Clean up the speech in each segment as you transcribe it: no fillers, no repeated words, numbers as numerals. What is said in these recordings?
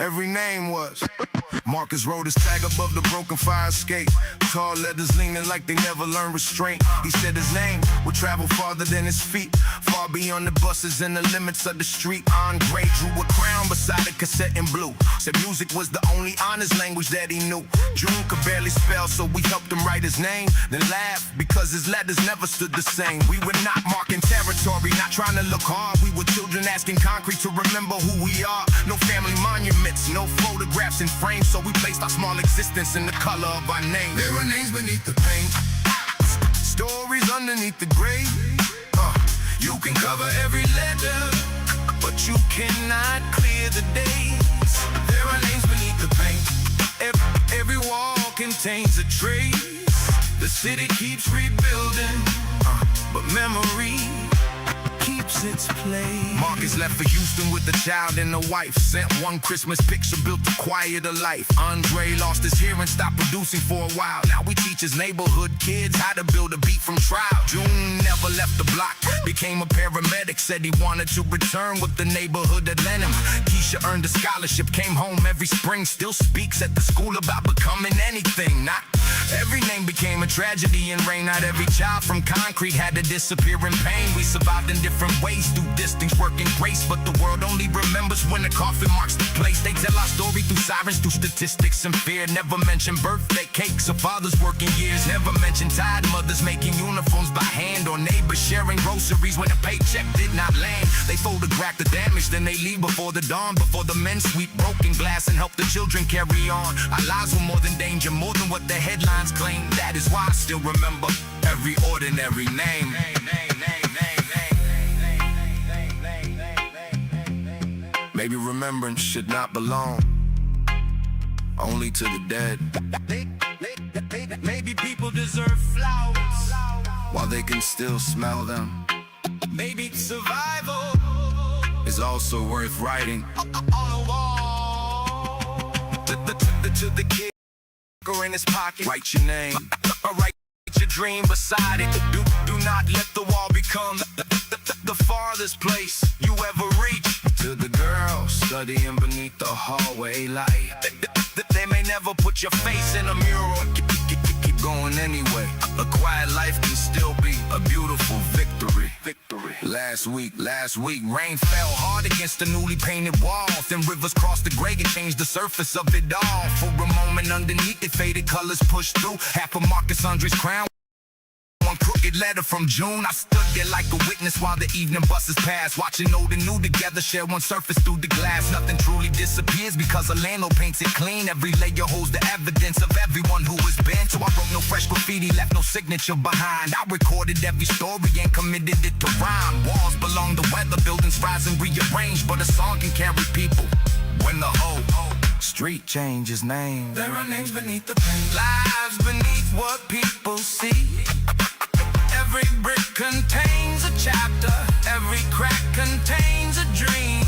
every name was. Marcus wrote his tag above the broken fire escape. Tall letters leaning like they never learned restraint. He said his name would travel farther than his feet, far beyond the buses and the limits of the street. Andre drew a crown beside a cassette in blue. Said music was the only honest language that he knew. June could barely spell, so we helped him write his name. Then laughed because his letters never stood the same. We were not marking territory, not trying to look hard. We were children asking concrete to remember who we are. No family monuments, no photographs in frames, so we placed our small existence in the color of our name. There are names beneath the paint, stories underneath the grave. You can cover every letter, but you cannot clear the days. There are names beneath the paint. Every wall contains a trace. The city keeps rebuilding, but memory keeps its place. Marcus left for Houston with a child and a wife. Sent one Christmas picture, built a quieter life. Andre lost his hearing, stopped producing for a while. Now we teach his neighborhood kids how to build a beat from trial. June never left the block, became a paramedic. Said he wanted to return with the neighborhood that lent him. Keisha earned a scholarship, came home every spring. Still speaks at the school about becoming anything. Not every name became a tragedy in rain. Not every child from concrete had to disappear in pain. We survived in different ways, through distance, working grace. But the world only remembers when the coffin marks the place. They tell our story through sirens, through statistics and fear. Never mention birthday cakes or fathers working years. Never mention tired mothers making uniforms by hand, or neighbors sharing groceries when a paycheck did not land. They photograph the damage, then they leave before the dawn. Before the men sweep broken glass and help the children carry on. Our lives were more than danger, more than what the headlines claim. That is why I still remember every ordinary name. Maybe remembrance should not belong only to the dead. Maybe people deserve flowers while they can still smell them. Maybe survival is also worth writing on a wall. To the kid in his pocket, write your name, or write your dream beside it. Do not let the wall become the farthest place you ever reach. To the girl studying beneath the hallway light, they may never put your face in a mural. Keep going anyway. A quiet life can still be a beautiful victory. Last week, rain fell hard against the newly painted walls. Then rivers crossed the gray and changed the surface of it all. For a moment underneath it, faded colors pushed through. Half of Marcus Andre's crown, one crooked letter from June. I stood there like a witness while the evening buses passed, watching old and new together share one surface through the glass. Nothing truly disappears because a landlord paints it clean. Every layer holds the evidence of everyone who has been. So I wrote no fresh graffiti, left no signature behind. I recorded every story and committed it to rhyme. Walls belong to weather, buildings rise and rearrange, but a song can carry people when the whole street changes names. There are names beneath the paint, lives beneath what people see. Every brick contains a chapter, every crack contains a dream.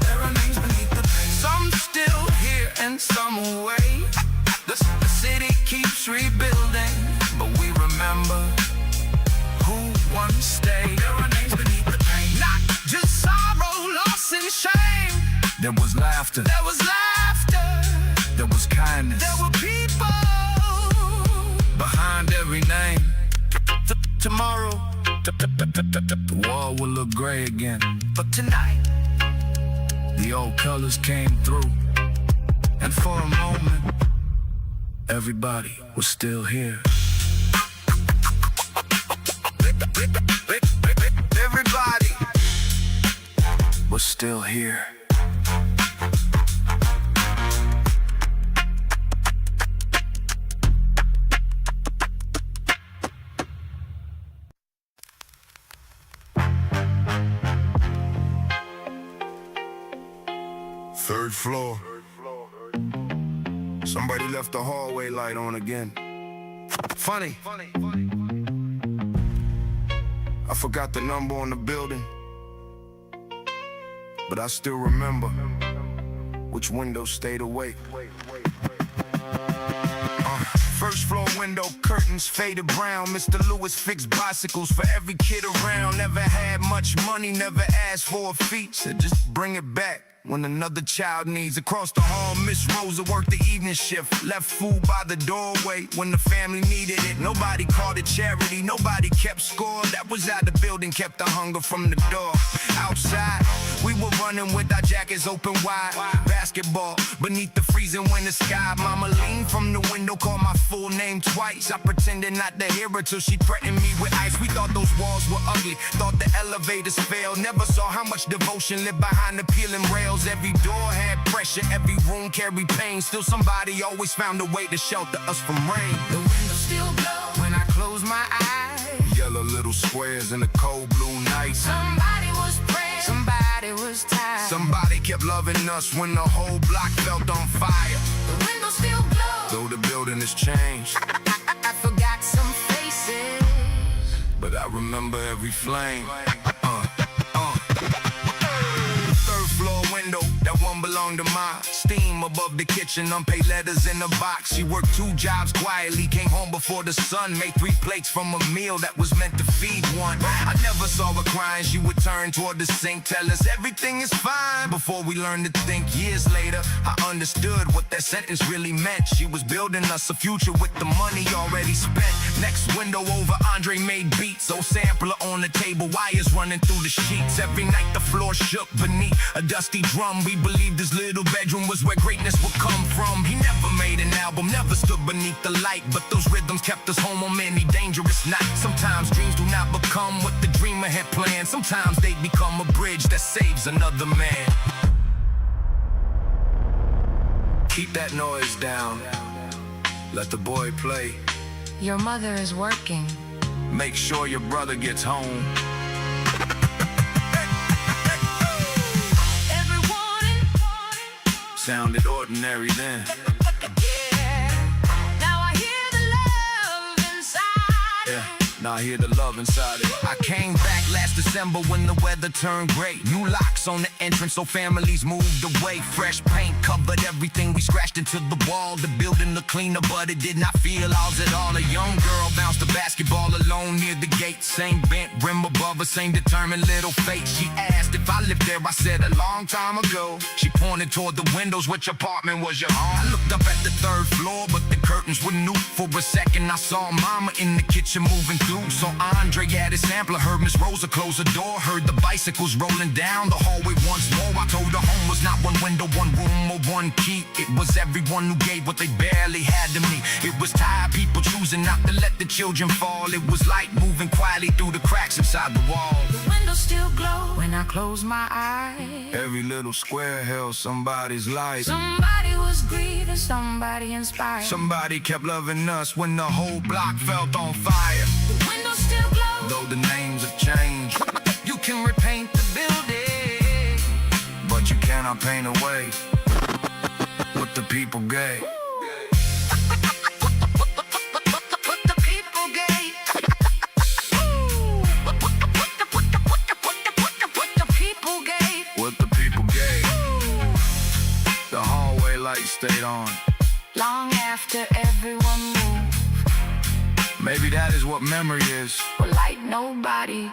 There are names beneath the paint, some still here and some away. The city keeps rebuilding, but we remember who once stayed. There are names beneath the paint, not just sorrow, loss and shame. There was laughter, there was kindness, there were people behind every name. Tomorrow, the wall will look gray again. But tonight, the old colors came through. And for a moment, everybody was still here. Everybody was still here. Third floor. Somebody left the hallway light on again. Funny. I forgot the number on the building, but I still remember which window stayed awake. First floor window, curtains faded brown. Mr. Lewis fixed bicycles for every kid around. Never had much money, never asked for a fee. Said just bring it back when another child needs. Across the hall, Miss Rosa worked the evening shift. Left food by the doorway when the family needed it. Nobody called it charity, nobody kept score. That was how the building kept the hunger from the door. Outside, we were running with our jackets open wide. Basketball beneath the freezing winter sky. Mama leaned from the window, called my full name twice. I pretended not to hear her till she threatened me with ice. We thought those walls were ugly, thought the elevators failed. Never saw how much devotion lived behind the peeling rails. Every door had pressure, every room carried pain. Still somebody always found a way to shelter us from rain. The windows still glow when I close my eyes. Yellow little squares in the cold blue night. Somebody was praying, somebody was tired. Somebody kept loving us when the whole block felt on fire. The windows still glow, though the building has changed. I forgot some faces, but I remember every flame. Floor window, that one belonged to Ma. Steam above the kitchen, unpaid letters in a box. She worked 2 jobs quietly, came home before the sun. Made 3 plates from a meal that was meant to feed one. I never saw her crying, she would turn toward the sink, tell us everything is fine. Before we learned to think, years later, I understood what that sentence really meant. She was building us a future with the money already spent. Next window over, Andre made beats. Old sampler on the table, wires running through the sheets. Every night the floor shook beneath a dusty drum. We believed his little bedroom was where greatness would come from. He never made an album, never stood beneath the light, but those rhythms kept us home on many dangerous nights. Sometimes dreams do not become what the dreamer had planned. Sometimes they become a bridge that saves another man. Keep that noise down, let the boy play. Your mother is working. Make sure your brother gets home. Sounded ordinary then. Now I hear the love inside. Yeah, now I hear the love inside it. I came back last December when the weather turned gray. New locks on the entrance so families moved away. Fresh paint covered everything we scratched into the wall. The building looked cleaner but it did not feel ours at all. A young girl bounced a basketball alone near the gate. Same bent rim above her, same determined little face. She asked if I lived there, I said a long time ago. She pointed toward the windows, which apartment was your home? I looked up at the 3rd floor, but the curtains were new. For a second I saw Mama in the kitchen moving through. So Andre had his sampler, heard Miss Rosa close the door, heard the bicycles rolling down the hallway once more. I told her home was not one window, one room, or one key. It was everyone who gave what they barely had to me. It was tired people choosing not to let the children fall. It was light moving quietly through the cracks inside the wall. The windows still glow when I close my eyes. Every little square held somebody's life. Somebody was grieving, somebody inspired. Somebody kept loving us when the whole block felt on fire. The windows still glow, though the names have changed. You can repaint the building, but you cannot paint away what the people gave. Stayed on long after everyone moved. Maybe that is what memory is. A light nobody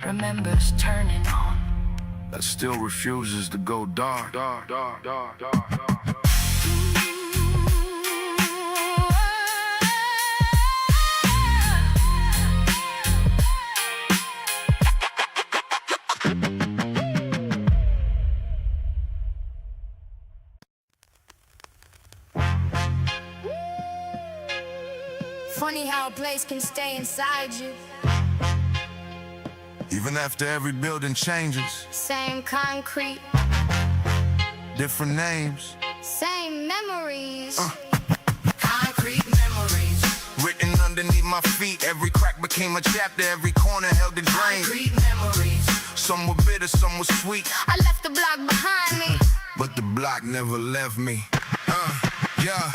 remembers turning on, that still refuses to go dark. Funny how a place can stay inside you. Even after every building changes. Same concrete, different names, same memories. Concrete memories written underneath my feet. Every crack became a chapter, every corner held a drain. Concrete memories. Some were bitter, some were sweet. I left the block behind me, but the block never left me. Yeah.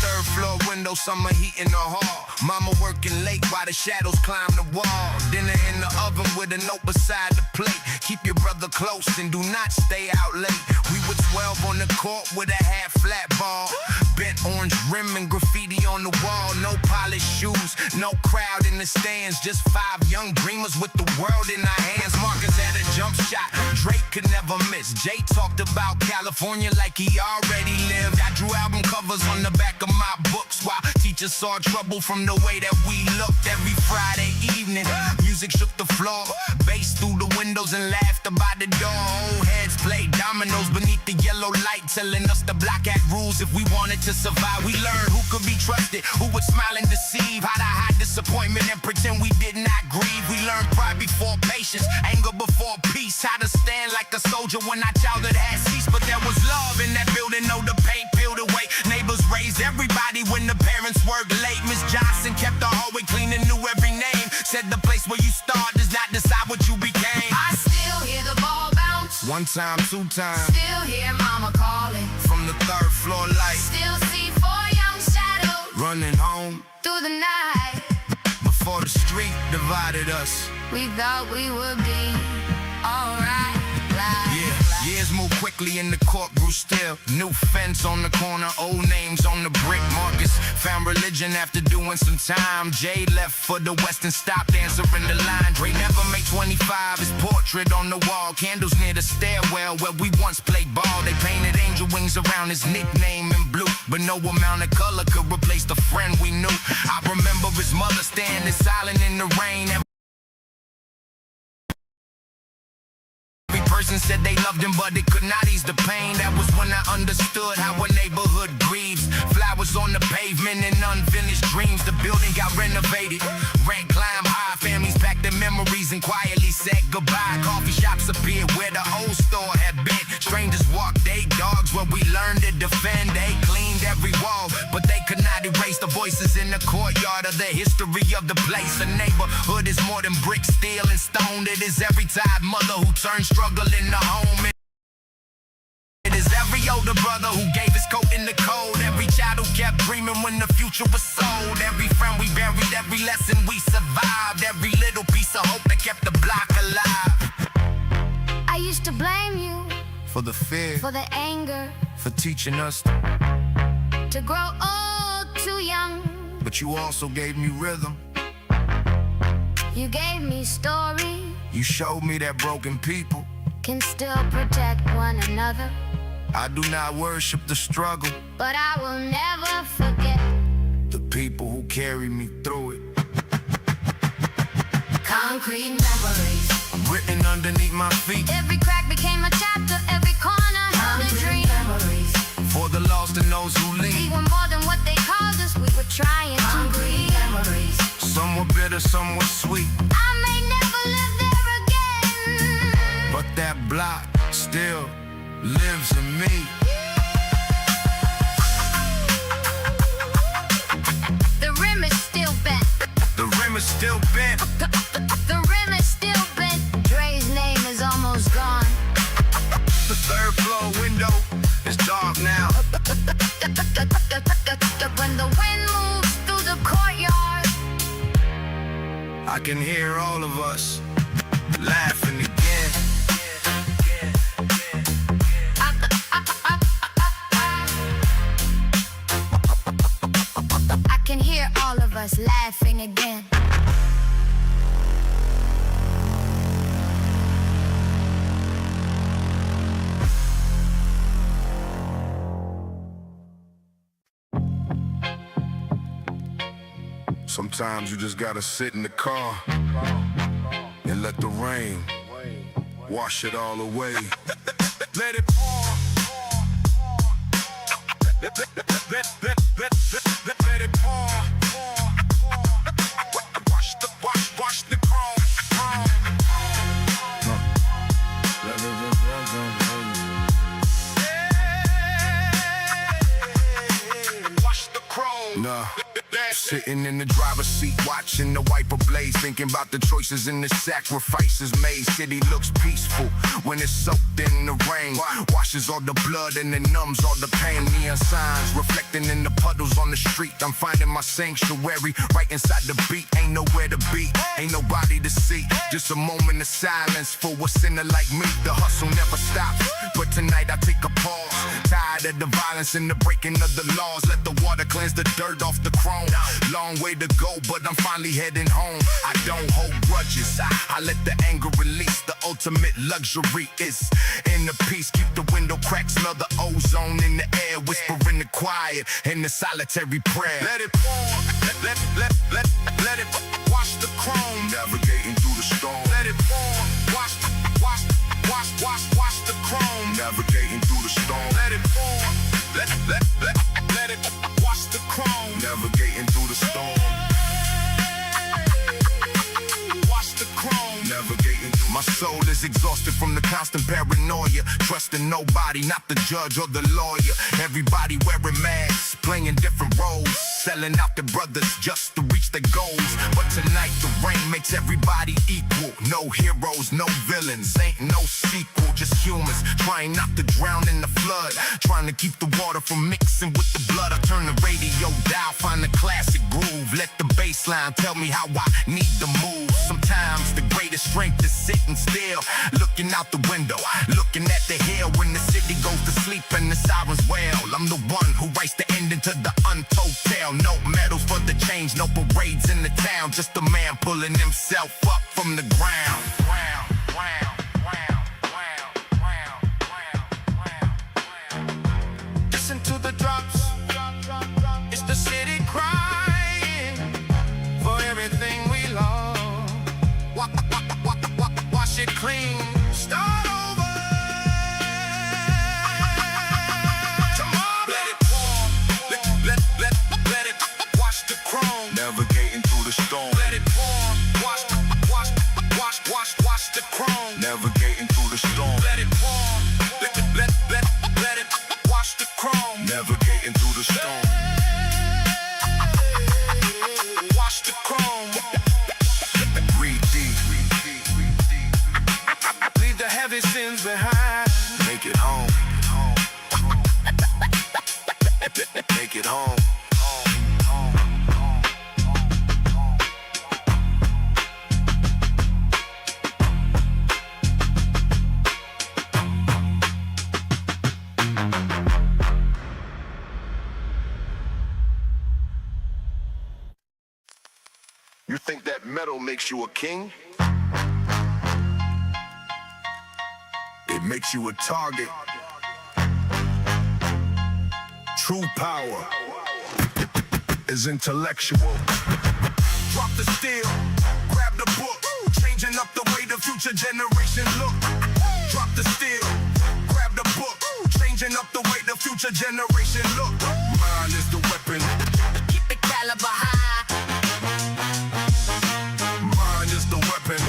3rd floor window, summer heat in the hall. Mama working late while the shadows climb the wall. Dinner in the oven with a note beside the plate. Keep your brother close and do not stay out late. We were 12 on the court with a half flat ball. Bent orange rim and graffiti on the wall. No polished shoes, no crowd in the stands. Just 5 young dreamers with the world in our hands. Marcus had a jump shot, Drake could never miss. Jay talked about California like he already lived. I drew album covers on the back of my books while teachers saw trouble from the way that we looked. Every Friday evening, music shook the floor. Bass through the windows and laughter by the door. Old heads played dominoes beneath the yellow light, telling us the block had rules if we wanted to survive. We learned who could be trusted, who would smile and deceive, how to hide disappointment and pretend we did not grieve. We learned pride before patience, anger before peace, how to stand like a soldier when our childhood had ceased. But there was love in that building, no the paint peeled away. Neighbors raised everybody when the parents worked late. Miss Johnson kept the hallway clean and knew every name. Said the place where you start does not decide what you became. I still hear the ball bounce. 1 time, 2 times. Still hear mama calling. From the 3rd floor light. Still see 4 young shadows Running home through the night. before the street divided us. We thought we would be alright. Yeah, years moved quickly and the court grew still. New fence on the corner, old names on the brick. Marcus found religion after doing some time. Jay left for the West and stopped answering the line. Dre never made 25, his portrait on the wall. Candles near the stairwell where we once played ball. They painted angel wings around his nickname in blue, but no amount of color could replace the friend we knew. I remember his mother standing silent in the rain. Person said they loved him, but it could not ease the pain. That was when I understood how a neighborhood grieves. Flowers on the pavement and unfinished dreams. The building got renovated, rent climbed high. Families packed their memories and quietly said goodbye. Coffee shops appeared where the old store had been. Strangers walked their dogs where we learned to defend. They cleaned every wall, but they could not erase the voices in the courtyard of the history of the place. A neighborhood is more than brick, steel, and stone. It is every tired mother who turned struggle in the home. It is every older brother who gave his coat in the cold. Every child who kept dreaming when the future was sold. Every friend we buried, every lesson we survived. Every little piece of hope that kept the block alive. I used to blame you For the fear, for the anger, for teaching us. to grow old too young. But you also gave me rhythm. You gave me story, You showed me that broken people. can still protect one another. I do not worship the struggle. But I will never forget The people who carry me through it. concrete memories. Written underneath my feet. Every crack became a chapter, every corner held a dream. Memories. For the lost and those who We leave. were more than what they called us, we were trying to be. Memories. Some were bitter, some were sweet. I may never live there again, But that block still lives in me. the rim is still bent. The rim is still bent. The rim is still bent. Dre's name is almost gone. The 3rd floor window is dark now. When the wind moves through the courtyard, I can hear all of us laughing again. I can hear all of us laughing again. Sometimes you just gotta sit in the car and let the rain wash it all away. Let it pour. Let it pour. Wash the chrome. Wash the chrome. Nah. Sitting in the driver's seat, watching the wiper blaze, thinking about the choices and the sacrifices made. City looks peaceful when it's soaked in the rain. Washes all the blood and it numbs all the pain. Neon signs reflecting in the puddles on the street. I'm finding my sanctuary right inside the beat. Ain't nowhere to be, ain't nobody to see. Just a moment of silence for a sinner like me. The hustle never stops, but tonight I take a pause. Tired tired of the violence and the breaking of the laws. Let the water cleanse the dirt off the chrome. Long way to go, but I'm finally heading home. I don't hold grudges, I let the anger release. The ultimate luxury is in the peace. Keep the window cracked, smell the ozone in the air. Whispering the quiet in the solitary prayer. Let it pour, let it wash the chrome. Navigating through the storm. Let it pour, wash the chrome. Navigating through the storm. Let it pour, let it wash the chrome. Navigating through the storm. Wash the chrome. Navigating through. My soul is exhausted from the constant paranoia. Trusting nobody, not the judge or the lawyer. Everybody wearing masks, playing different roles, selling out their brothers just to reach their goals. But tonight the rain makes everybody equal. No heroes, no villains, ain't no sequel. Just humans trying not to drown in the flood, trying to keep the water from mixing with the blood. I turn the radio dial, find the classic groove. Let the bass line tell me how I need to move. Sometimes the greatest strength is sitting still, looking out the window, looking at the hill. When the city goes to sleep and the sirens wail, I'm the one who writes the ending to the untold tale. No medals for the change, no parades in the town. Just a man pulling himself up from the ground. Listen to the drops, it's the city crying for everything we lost. Wash it clean, start over. Tomorrow, let it pour, let it wash the chrome. Navigating through the storm. Let it pour, wash the chrome. Navigating through the storm. Let it pour, let it wash the chrome. Navigating through the storm. Wash the chrome. Breathe deep. Leave the heavy sins behind. Make it home. Make it home. You think that metal makes you a king? It makes you a target. True power is intellectual. Drop the steel, grab the book, changing up the way the future generation look. Drop the steel, grab the book, changing up the way the future generation look. Mine is the weapon. Keep the caliber high. Mine is the weapon.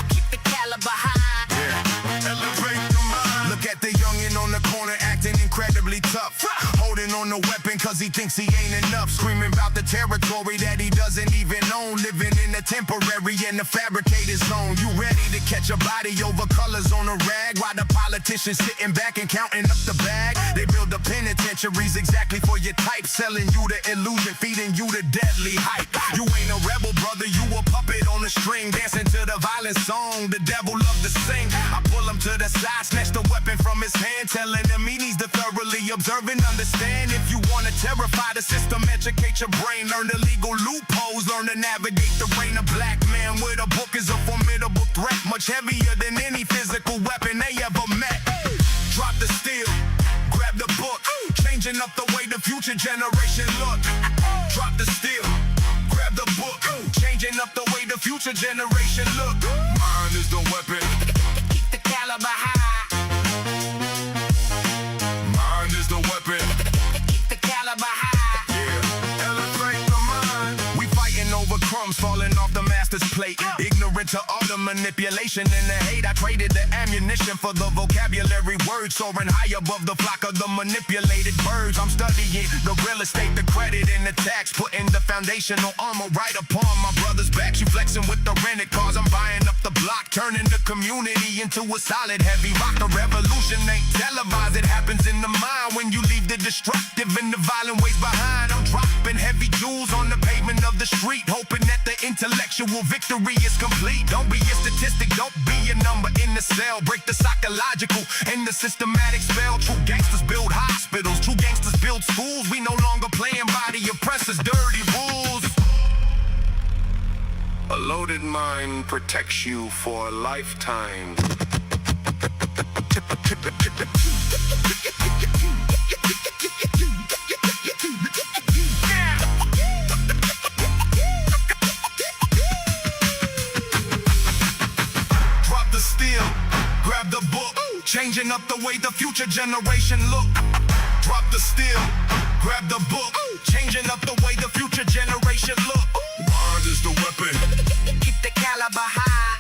Keep the caliber high. Yeah. Elevate the mind. Look at the youngin' on the corner acting incredibly tough, holding on the weapon cause he thinks he ain't enough. Screaming about the territory that he doesn't even own. Living in a temporary and the fabricated zone. You ready to catch a body over colors on a rag, while the politicians sitting back and counting up the bag. They build the penitentiaries exactly for your type, selling you the illusion, feeding you the deadly hype. You ain't a rebel, brother, you a puppet on a string, dancing to the violent song the devil loved to sing. I pull him to the side, snatch the weapon from his hand, telling him he needs to thoroughly observe and understand. If you wanna terrify the system, educate your brain, learn the legal loopholes, learn to navigate the reign. A black man with a book is a formidable threat, much heavier than any physical weapon they ever met. Drop the steel, grab the book, changing up the way the future generation look. Drop the steel, grab the book, changing up the way the future generation look. Mine is the weapon. Keep the caliber high. Mine is the weapon. Keep the caliber high. Yeah, elevate the mind. We fighting over crumbs falling off the master's plate. Ignorant to all the manipulation and the hate. I traded the ammunition for the vocabulary words, soaring high above the flock of the manipulated birds. I'm studying the real estate, the credit and the tax, putting the foundational armor right upon my brother's backs. You flexing with the rented cars, I'm buying up the block, turning the community into a solid heavy rock. The revolution ain't televised, it happens in the mind when you leave the destructive and the violent ways behind. I'm dropping heavy jewels on the pavement of the street, hoping that the intellectual victory is complete. Don't be a statistic, don't be a number in the cell. Break the psychological and the systematic spell. True gangsters build hospitals, built schools. We no longer playing by the oppressor's dirty rules. A loaded mind protects you for a lifetime. Drop the steel, grab the book, changing up the way the future generation look. Drop the steel, grab the book, changing up the way the future generation look. Mind is the weapon. Keep the caliber high.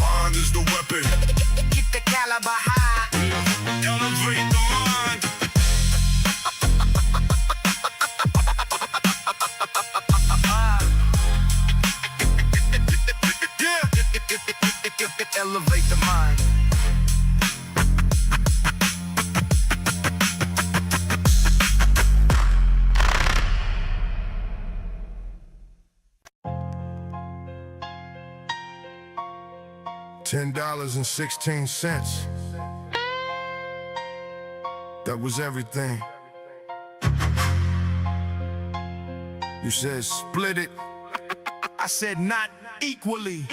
Mind is the weapon. Keep the caliber high. Elevate the mind. Yeah. Elevate the mind. $10.16. That was everything. You said split it. I said not equally.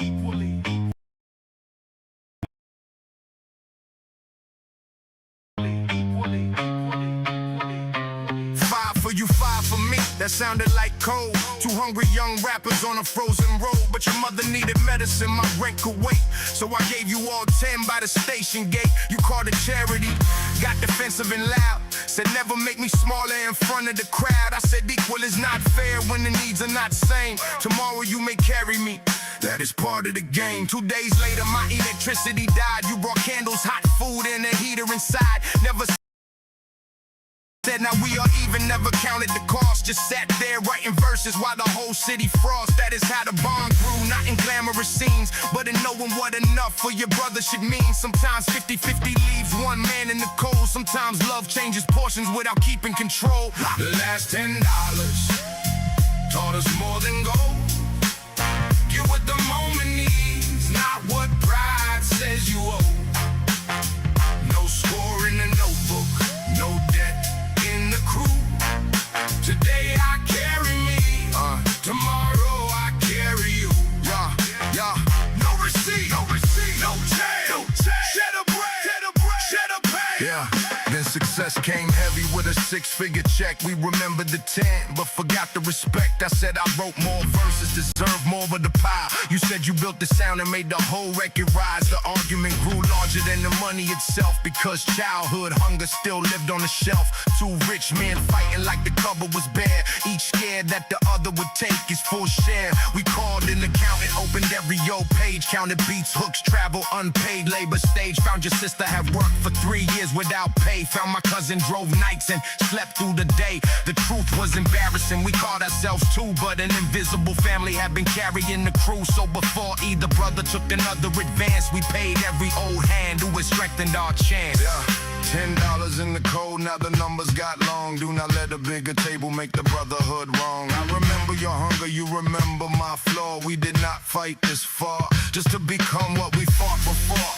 Five for you, five for me. That sounded like code. Two hungry young rappers on a frozen road. But your mother needed medicine, my rent could wait. So I gave you all 10 by the station gate. You called it charity, got defensive and loud. Said never make me smaller in front of the crowd. I said equal is not fair when the needs are not same. Tomorrow you may carry me, that is part of the game. 2 days later my electricity died. You brought candles, hot food and a heater inside. Never said now we are even, never counted the cost. Just sat there writing verses while the whole city frost. That is how the bond grew, not in glamorous scenes, but in knowing what enough for your brother should mean. Sometimes 50-50 leaves one man in the cold. Sometimes love changes portions without keeping control. The last $10 taught us more than gold. Get what the moment needs, not what pride says you owe. No score in the notebook, no debt in the crew. Today I carry me, tomorrow I carry you. Yeah. No receipt, no jail. Shed a bread. Yeah. Then success came heavy with a 6-figure check. We remembered the 10, but forgot the respect. I said I wrote more verses, deserve more of the pie. You said you built the sound and made the whole record rise. The argument grew larger than the money itself, because childhood hunger still lived on the shelf. Two rich men fighting like the cupboard was bare, each scared that the other would take his full share. We called an accountant, opened every page, counted beats, hooks, travel, unpaid labor stage. Found your sister had worked for 3 years without pay. Found my cousin drove nights and slept through the day. The truth was embarrassing, we called ourselves two, but an invisible family had been carrying the crew. So before either brother took another advance, we paid every old hand who had strengthened our chance. $10 in the code, now the numbers got long. Do not let a bigger table make the brotherhood wrong. I remember your hunger, you remember my flaw. We did not fight this far just to become what we fought before.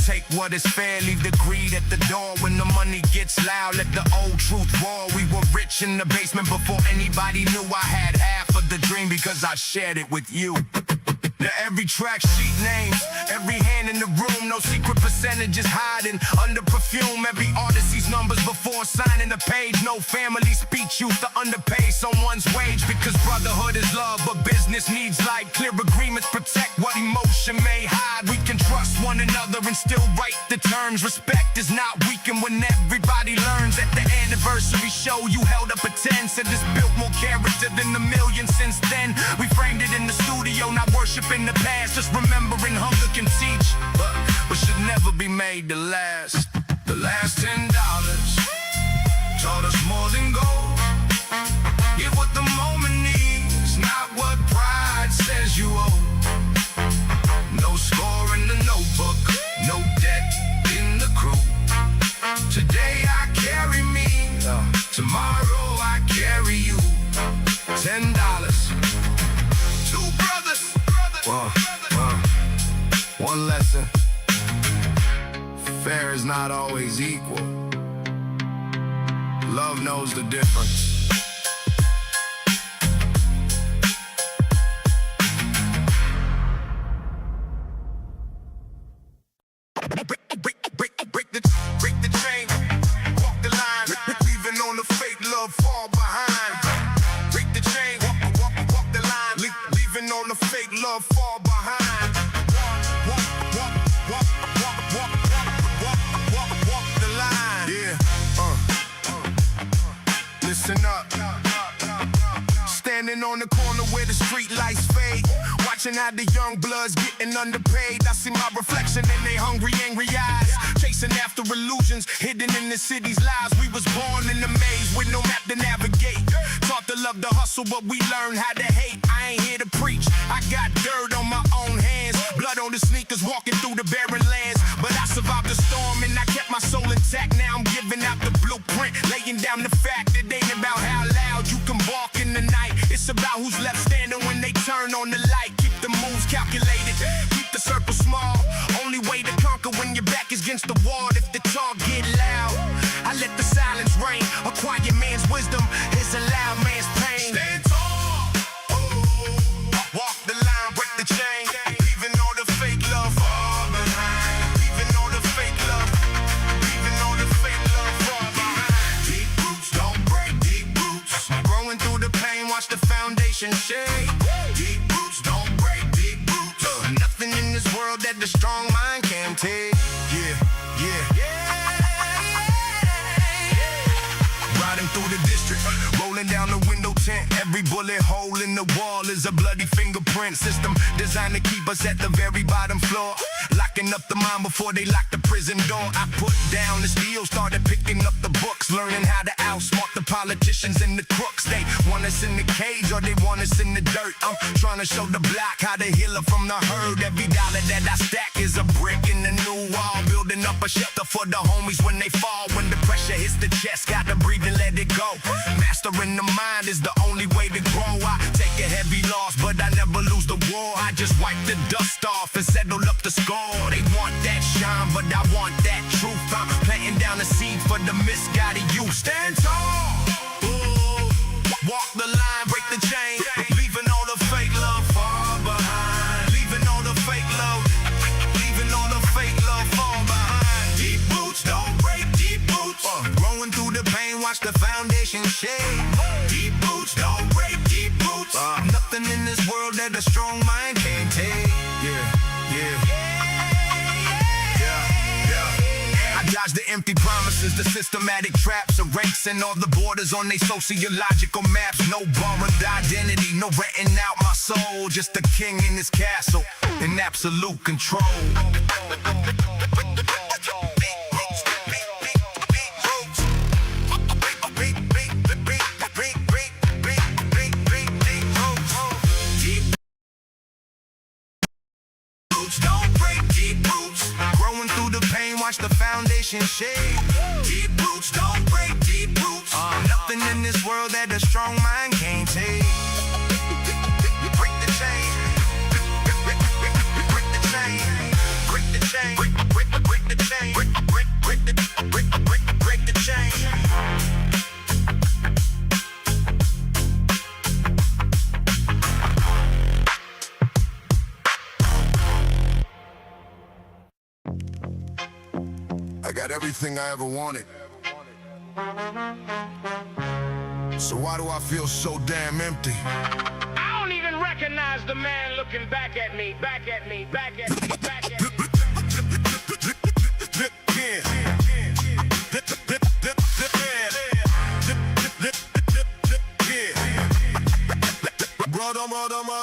Take what is fair, leave the greed at the door. When the money gets loud, let the old truth roar. We were rich in the basement before anybody knew I had half of the dream, because I shared it with you. Now every track sheet names, every hand in the room, no secret percentages hiding under perfume. Every artist sees numbers before signing the page. No family speech used to underpay someone's wage, because brotherhood is love, but business needs light. Clear agreements protect what emotion may hide. We can trust one another and still write the terms. Respect is not weakened when everybody learns. At the anniversary show you held up a 10, said this built more character than the million since then. We framed it in the studio, not worship in the past, just remembering hunger can teach, but should never be made to last. The last $10 taught us more than gold. Give what the moment needs, not what pride says you owe. No score in the notebook, no debt in the crew. Today I carry me, tomorrow I carry you. $10, two brothers. One lesson: fair is not always equal. Love knows the difference. Break the chain, walk the line, leaving on the fake love fall behind. Break the chain, walk the line, leaving on the fake love fall behind. Walk the line. Yeah. Listen up. Standing on the corner where the street lights fade, watching how the young bloods getting underpaid. I see my reflection in their hungry, angry eyes, chasing after illusions hidden in the city's lies. We was born in the maze with no map to navigate, taught to love the hustle, but we learned how to hate. I ain't here to preach, I got dirt on my own hands, blood on the sneakers, walking through the barren lands. But I survived the storm and I kept my soul intact. Now I'm giving out the blueprint, laying down the fact. It ain't about how loud you can walk in the night, it's about who's left standing when they turn on the light. Keep the moves calculated, keep the circle small. Only way to conquer when your back is against the wall. If the talk get loud, I let the silence reign. A quiet man's wisdom is a loud man's pain. Stand tall, walk the line, break the chain, leaving all the fake love far behind. Leaving all the fake love, leaving all the fake love far behind. Deep roots don't break, deep roots. Growing through the pain, watch the foundation shake. Deep roots don't break, deep roots. Nothing in this world that the strong mind can't take. Riding through the district, rolling down the window tint. Every bullet hole in the wall is a bloody fingerprint. System designed to keep us at the very bottom floor, locking up the mind before they lock the prison door. I put down the steel, started picking up the books, learning how to outsmart the politicians and the crooks. They want us in the cage or they want us in the dirt. I'm trying to show the block how to heal it from the herd. Every dollar that I stack is a brick in the new wall, building up a shelter for the homies when they fall. When the pressure hits the chest, gotta breathe and let it go. Mastering the mind is the only way to grow. I take a heavy loss, but I never lose the war. I just wipe the dust off and settle up the score. They want that shine, but I want that truth. I'm planting down the seed for the misguided youth. Stand tall, walk the line, break the chain, leaving all the fake love far behind. Leaving all the fake love, leaving all the fake love far behind. Deep roots don't break, deep roots. Growing through the pain, watch the foundation shake. Deep roots don't break, deep roots. Nothing in this world that a strong mind can't take. I dodge the empty promises, the systematic traps, erasing all the borders on their sociological maps. No borrowed identity, no renting out my soul. Just a king in his castle, in absolute control. Don't break, deep roots. Growing through the pain, watch the foundation shake. Deep roots don't break, deep roots. Nothing in this world that a strong mind can't take. Break the chain, break the chain, break the chain, break the chain, break the chain. I got everything I ever wanted. So why do I feel so damn empty? I don't even recognize the man looking back at me, back at me, back at me, back at me.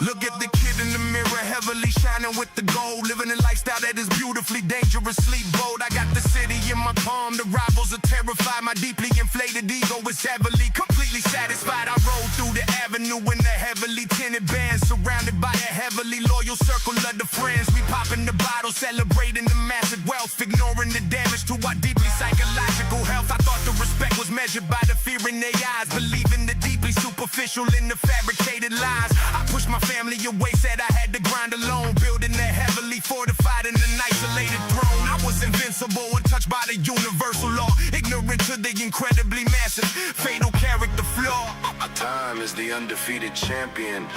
Look at the kid in the mirror, heavily shining with the gold, living a lifestyle that is beautifully, dangerously bold. I got the city in my palm, the rivals are terrified. My deeply inflated ego is heavily, completely satisfied. I roll through the avenue in a heavily tinted band, surrounded by a heavily loyal circle of the friends. We popping the bottle, celebrating the massive wealth, ignoring the damage to our deeply psychological health. I thought the respect was measured by the fear in their eyes, believing the deeply superficial in the fabricated lies. I pushed my family away, said I had to grind alone, building a heavily fortified and an isolated throne. I was invincible, untouched by the universal law, ignorant to the incredibly massive, fatal character flaw. Time is the undefeated champion.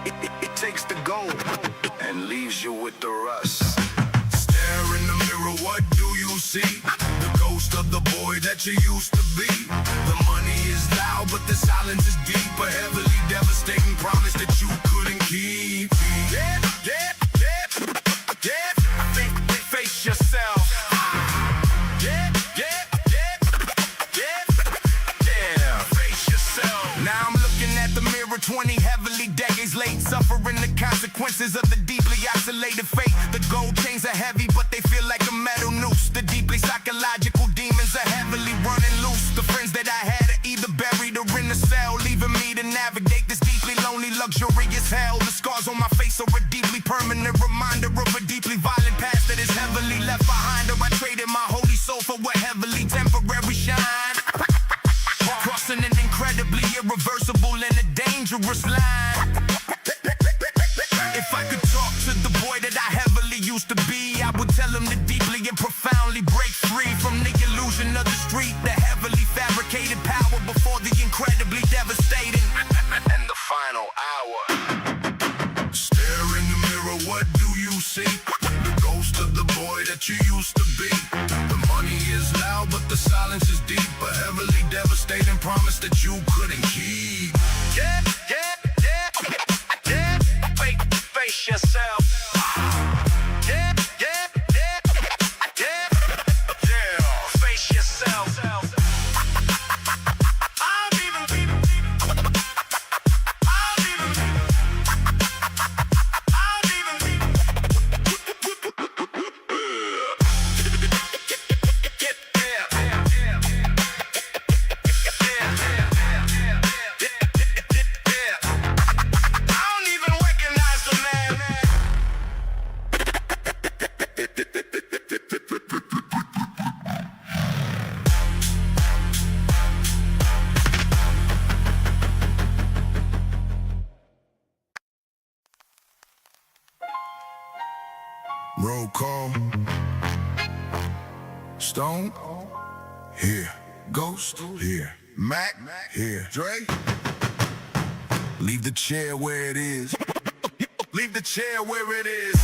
It takes the gold and leaves you with the rust. Stare in the mirror, what do you see? The ghost of the boy that you used to be. The money is loud, but the silence is deep. A heavily devastating promise that you couldn't keep. Yeah, yeah, yeah, yeah. Face yourself. Yeah, yeah, yeah, yeah, yeah. Face yourself. Now I'm looking at the mirror 20 heavily decades late, suffering the consequences of the deeply isolated fate. The gold chains are heavy, but they feel like a metal noose. The deeply psychological demons are heavily running loose. The friends that I had are either buried or in a cell, leaving me to navigate this deeply lonely, luxurious hell. The scars on my face are a deeply permanent reminder of a deeply violent past that is heavily left behind. Or I traded my holy soul for a heavily temporary shine, crossing an incredibly irreversible and a dangerous line. If I could talk to the boy that I heavily used to be, I would tell him to deeply and profoundly break free from the illusion of the street, the heavily fabricated power before the incredibly devastating And the final hour. Stare in the mirror, what do you see? The ghost of the boy that you used to be. The money is loud, but the silence is deep. A heavily devastating promise that you couldn't keep. Yeah, yeah, yeah, yeah. Face yourself. Yeah, yeah, yeah, yeah, yeah. Face yourself. Roll call. Stone. Here. Ghost. Here. Mac. Here. Dre. Leave the chair where it is. Leave the chair where it is.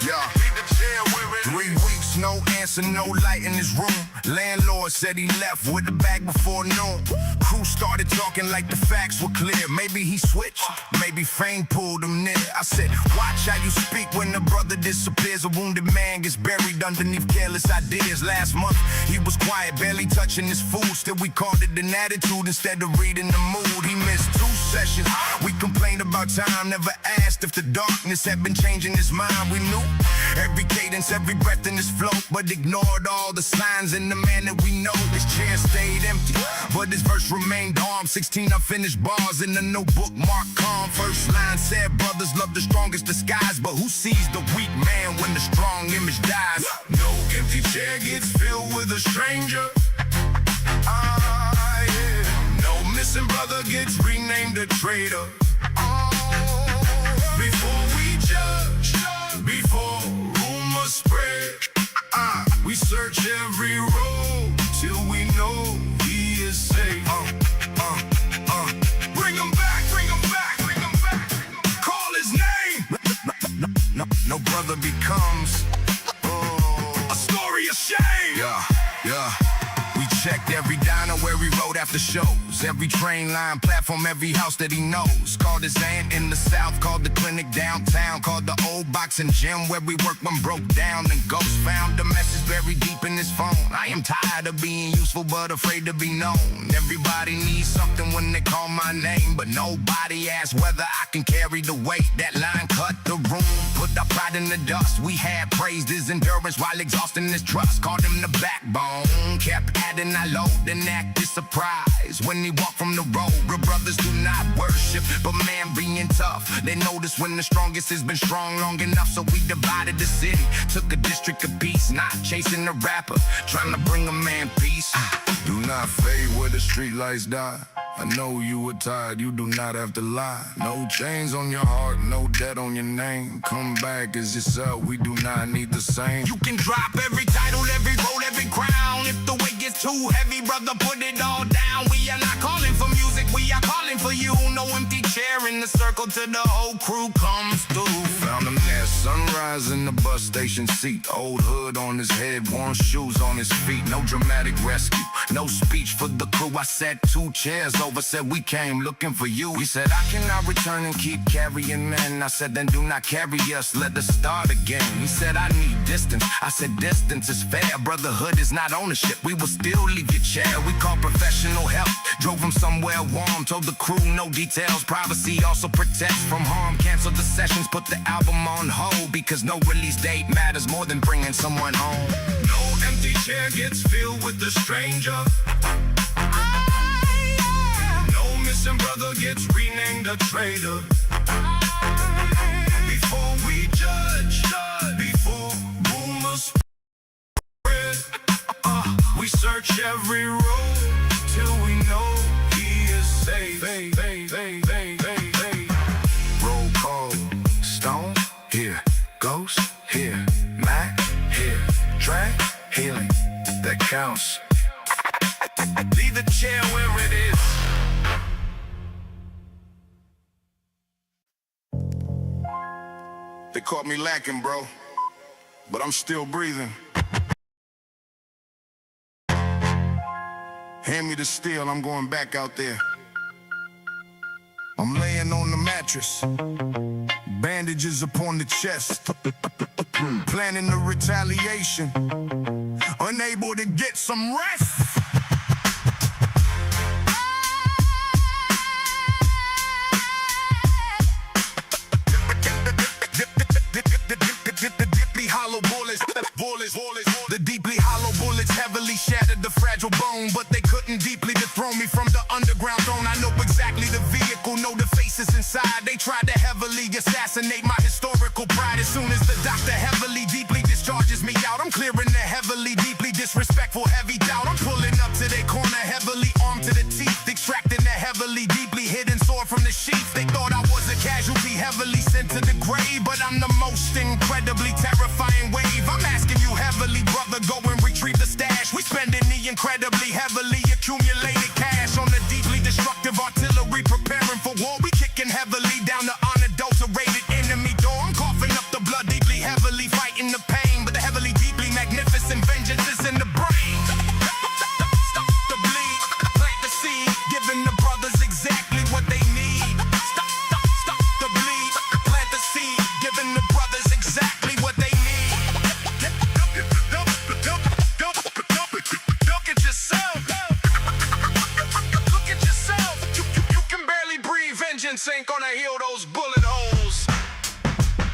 Yeah. Leave the chair where it is. 3 weeks, no answer, no light in his room. Landlord said he left with the bag before noon. Crew started talking like the facts were clear. Maybe he switched, maybe fame pulled him near. I said, watch how you speak when a brother disappears. A wounded man gets buried underneath careless ideas. Last month, he was quiet, barely touching his food. Still we called it an attitude instead of reading the mood. He missed 2 sessions. We complained about time, never asked if the darkness had been changing his mind. We knew every cadence, every breath in his flow, but ignored all the signs in the man that we know. His chair stayed empty, but his verse remained armed. 16 unfinished bars in the notebook marked calm. First line said, brothers love the strongest disguise, but who sees the weak man when the strong image dies? No empty chair gets filled with a stranger. Yeah. No missing brother gets renamed a traitor. Before we judge, before rumors spread, we search every road till we know he is safe. Bring him back, bring him back, bring him back. Call his name. No brother becomes a story of shame. Yeah. We checked every diner where he rode after shows, every train line, platform, every house that he knows. Called his aunt in the south, called the clinic downtown, called the old boxing gym where we worked when broke down. And Ghost found the message buried deep in his phone. I am tired of being useful but afraid to be known. Everybody needs something when they call my name, but nobody asks whether I can carry the weight. That line cut the room, put our pride in the dust. We had praised his endurance while exhausting his trust. Called him the backbone, kept adding I load and acted surprised when he walked from the road. Real brothers do not worship, but man being tough. They notice when the strongest has been strong long enough, so we divided the city. Took a district apiece, not chasing the rapper, trying to bring a man peace. Do not fade where the street lights die. I know you were tired, you do not have to lie. No chains on your heart, no debt on your name. Come back as yourself, we do not need the same. You can drop every title, every role, every crown. If the weight gets too heavy, brother, put it all down. We are not calling for music, we are calling for you. No empty chair in the circle till the whole crew comes through. Found him there, sunrise in the bus station seat. Old hood on his head, worn shoes on his feet. No dramatic rescue, no speech for the crew. I sat 2 chairs over, said we came looking for you. He said I cannot return and keep carrying men. I said then do not carry us, let us start again. He said I need distance, I said distance is fair. Brotherhood is not ownership, we will still leave your chair. We called professional help, drove him somewhere warm. Told the crew no details, privacy also protects from harm. Canceled the sessions, put the album on hold, because no release date matters more than bringing someone home. No empty chair gets filled with the stranger. No missing brother gets renamed a traitor. Before we judge, before rumors spread, we search every road till we know he is safe. Roll call, Stone, here, Ghost, here, Mac, here, track, healing, that counts. Leave the chair where it is. They caught me lacking, bro, but I'm still breathing. Hand me the steel, I'm going back out there. I'm laying on the mattress, bandages upon the chest, planning the retaliation, unable to get some rest. The deeply hollow bullets heavily shattered the fragile bone, but they couldn't deeply dethrone me from the underground throne. I know exactly the vehicle, know the faces inside. They tried to heavily assassinate my historical pride. As soon as the doctor heavily, deeply discharges me out, I'm clearing the heavily, deeply disrespectful, heavy doubt. I'm pulling up to their corner, heavily armed to the teeth, extracting the heavily, deeply hidden sword from the sheath. They thought I was a casualty, heavily sent to the grave, but I'm the most incredibly terrifying wave. I'm asking you heavily, brother, go and retrieve the stash. We spending the incredibly heavily accumulated cash on the deeply destructive artillery, preparing for war. We kicking heavily down the unadulterated enemy door. I'm coughing up the blood deeply, heavily fighting the pain, but the heavily, deeply magnificent vengeance is in the brain. Stop the bleed, plant the seed, giving the brothers exactly what they need. Stop the bleed, plant the seed, giving the brothers exactly what they need. Look at yourself. Look at yourself. You can barely breathe. Vengeance ain't gonna heal those bullet holes.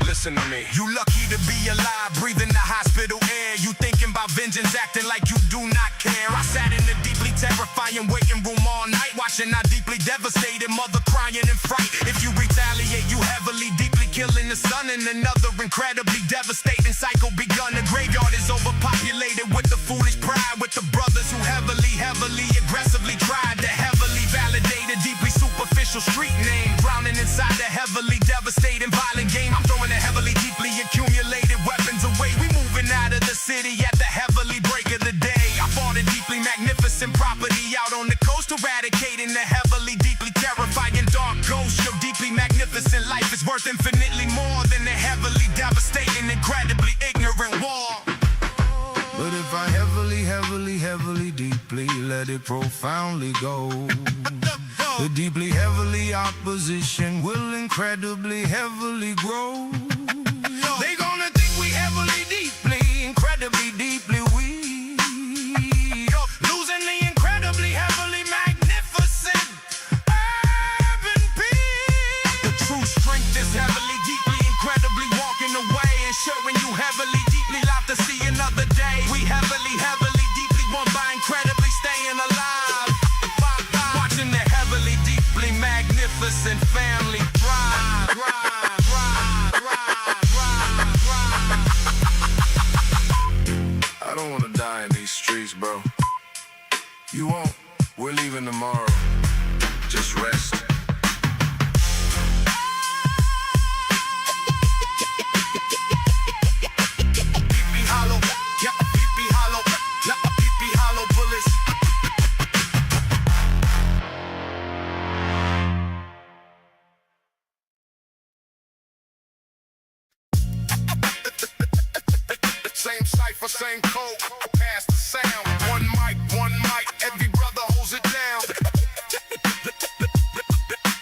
Listen to me. You lucky to be alive, breathing the hospital air. You thinking about vengeance, acting like you do not care. I sat in the deeply terrifying waiting room all night, watching our deeply devastated mother crying in fright. If you retaliate, you heavily, deeply killing the sun, and another incredibly devastating cycle begun. The graveyard is overpopulated with the foolish pride, with the brothers who heavily, aggressively tried to heavily validate a deeply superficial street name, drowning inside the heavily devastating violent game. I'm throwing the heavily, deeply accumulated weapons away. We moving out of the city at the heavily break of the day. I bought a deeply magnificent property out on the coast, eradicating the heavily, deeply terrifying dark ghost. Your deeply magnificent life is worth infinitely more than the heavily devastating, incredibly ignorant war. But if I heavily, deeply let it profoundly go, the deeply, heavily opposition will incredibly, heavily grow. They gonna think we heavily, deeply, incredibly, deeply weak, losing the incredibly, heavily magnificent urban peak. The true strength is heavily, deeply, incredibly walking away, ensuring you heavily, deeply live to see another day. We heavily, deeply won by incredibly staying alive. Watching the heavily, deeply magnificent family thrive. I don't wanna die in these streets, bro. You won't. We're leaving tomorrow. cipher, same code, pass the sound. One mic, every brother holds it down.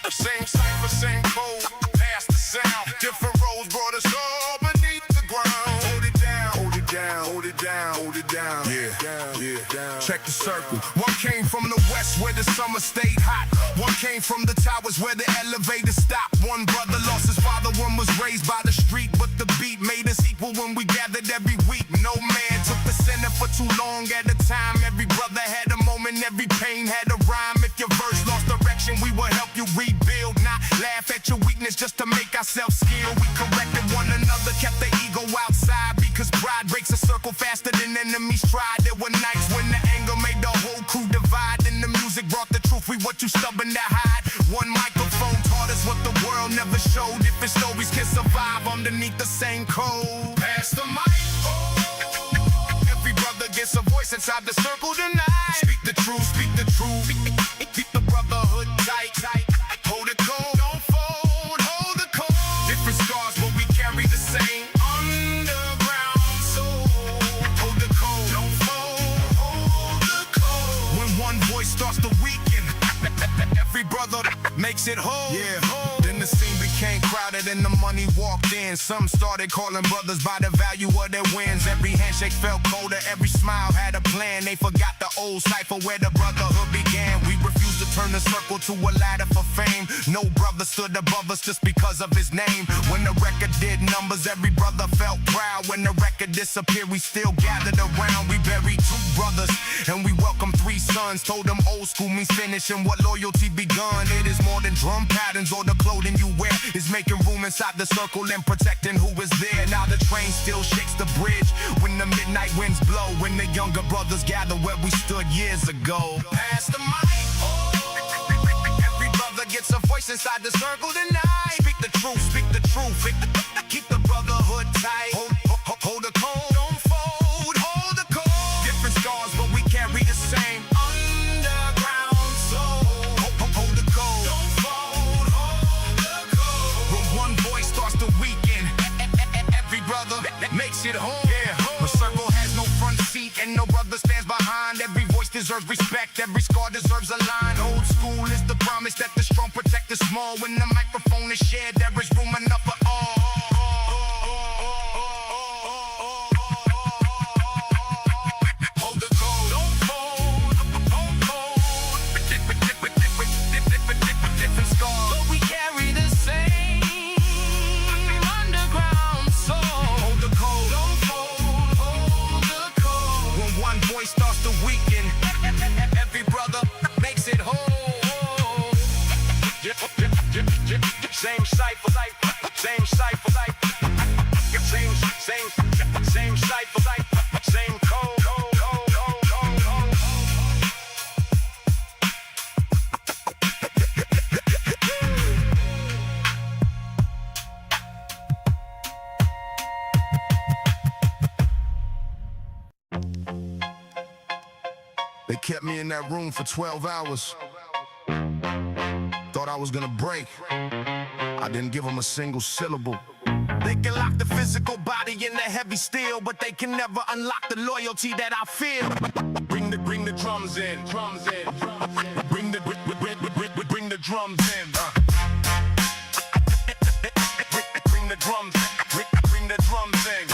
Same cipher, same code, pass the sound. Different roads brought us all beneath the ground. Hold it down, hold it down, hold it down, hold it down. Yeah, down. Check the circle. One came from the west where the summer stayed hot. One came from the towers where the elevator stopped. One brother lost his father, one was raised by the street. But the beat made us equal when we gathered every week. No man took the center for too long at a time. Every brother had a moment, every pain had a rhyme. If your verse lost direction, we will help you rebuild. Not laugh at your weakness just to make ourselves skilled. We corrected one another, kept the ego outside. Because pride breaks a circle faster than enemies tried. There were nights when the anger made the whole crew divide. And the music brought the truth, we what you stubborn to hide. One microphone taught us what the world never showed. Different stories can survive underneath the same code. Pass the mic. Every brother gets a voice inside the circle tonight. Speak the truth, speak the truth. Keep the brotherhood tight. Hold it cold, don't fold, hold the code. Different scars, but we carry the same underground soul. Hold the code, don't fold, hold the code. When one voice starts to weaken, every brother makes it whole. Yeah, whole. Then the scene became crowded and the money walked in. Some started calling brothers by the value of their wins. Every handshake felt colder, every smile had a plan. They forgot the old cipher where the brotherhood began. We refused to turn the circle to a ladder for fame. No brother stood above us just because of his name. When the record did numbers, every brother felt proud. When the record disappeared, we still gathered around. We buried 2 brothers and we welcomed 3 sons. Told them old school means finishing what loyalty begun. It is more than drum patterns or the clothing you wear. It's making room inside the circle and protecting who is there. Now the train still shakes the bridge when the midnight winds blow. When the younger brothers gather where we stood years ago. Pass the mic. Every brother gets a voice inside the circle tonight. Speak the truth, speak the truth. Keep the brotherhood tight. Hold the code, don't fold, hold the code. Different scars, but we carry the same underground soul. Hold the code, don't fold, hold the code. When one voice starts to weaken, every brother makes it home. Yeah, the circle has no front seat and no brother stands behind. Every voice deserves respect, every scar deserves a line. Old school is the promise that the strong protect the small. When the microphone is shared, there is room enough for all. Hold the code, don't fold, don't fold. Different scars, but we carry the same underground soul. Hold the code, don't fold, hold the code. When one voice starts to weaken, every brother makes it whole. Same cipher, same cipher, same cipher, same code. They kept me in that room for 12 hours. Thought I was gonna break. I didn't give them a single syllable. They can lock the physical body in the heavy steel, but they can never unlock the loyalty that I feel. Bring the drums in, drums in, drums in. Bring the drums in. Bring the drums, bring the drums in.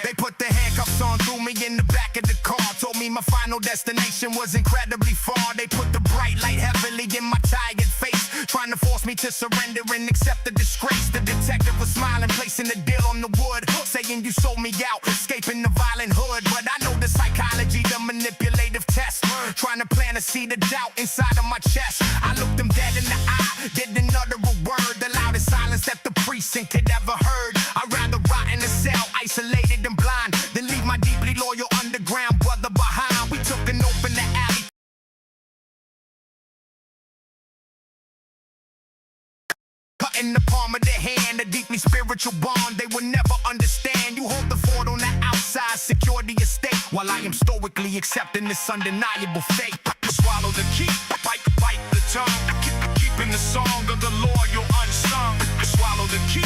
They put the handcuffs on, threw me in the back of the car. Told me my final destination was incredibly far. They put the bright light heavily in my tired face, trying to force me to surrender and accept the disgrace. The detective was smiling, placing the deal on the wood, saying you sold me out, escaping the violent hood. But I know the psychology, the manipulative test, trying to plant a seed of doubt inside of my chest. I looked them dead in the eye, didn't utter a word, the loudest silence that the precinct had ever heard. I'd rather rot in a cell, isolated and blind, than leave my deeply loyal underground brother behind. We took an open the alley, cutting the palm of their hand, a deeply spiritual bond they would never understand. You hold the fort on the outside, secure the estate, while I am stoically accepting this undeniable fate. Swallow the key, bite the tongue, keeping the song of the loyal unsung. Swallow the key.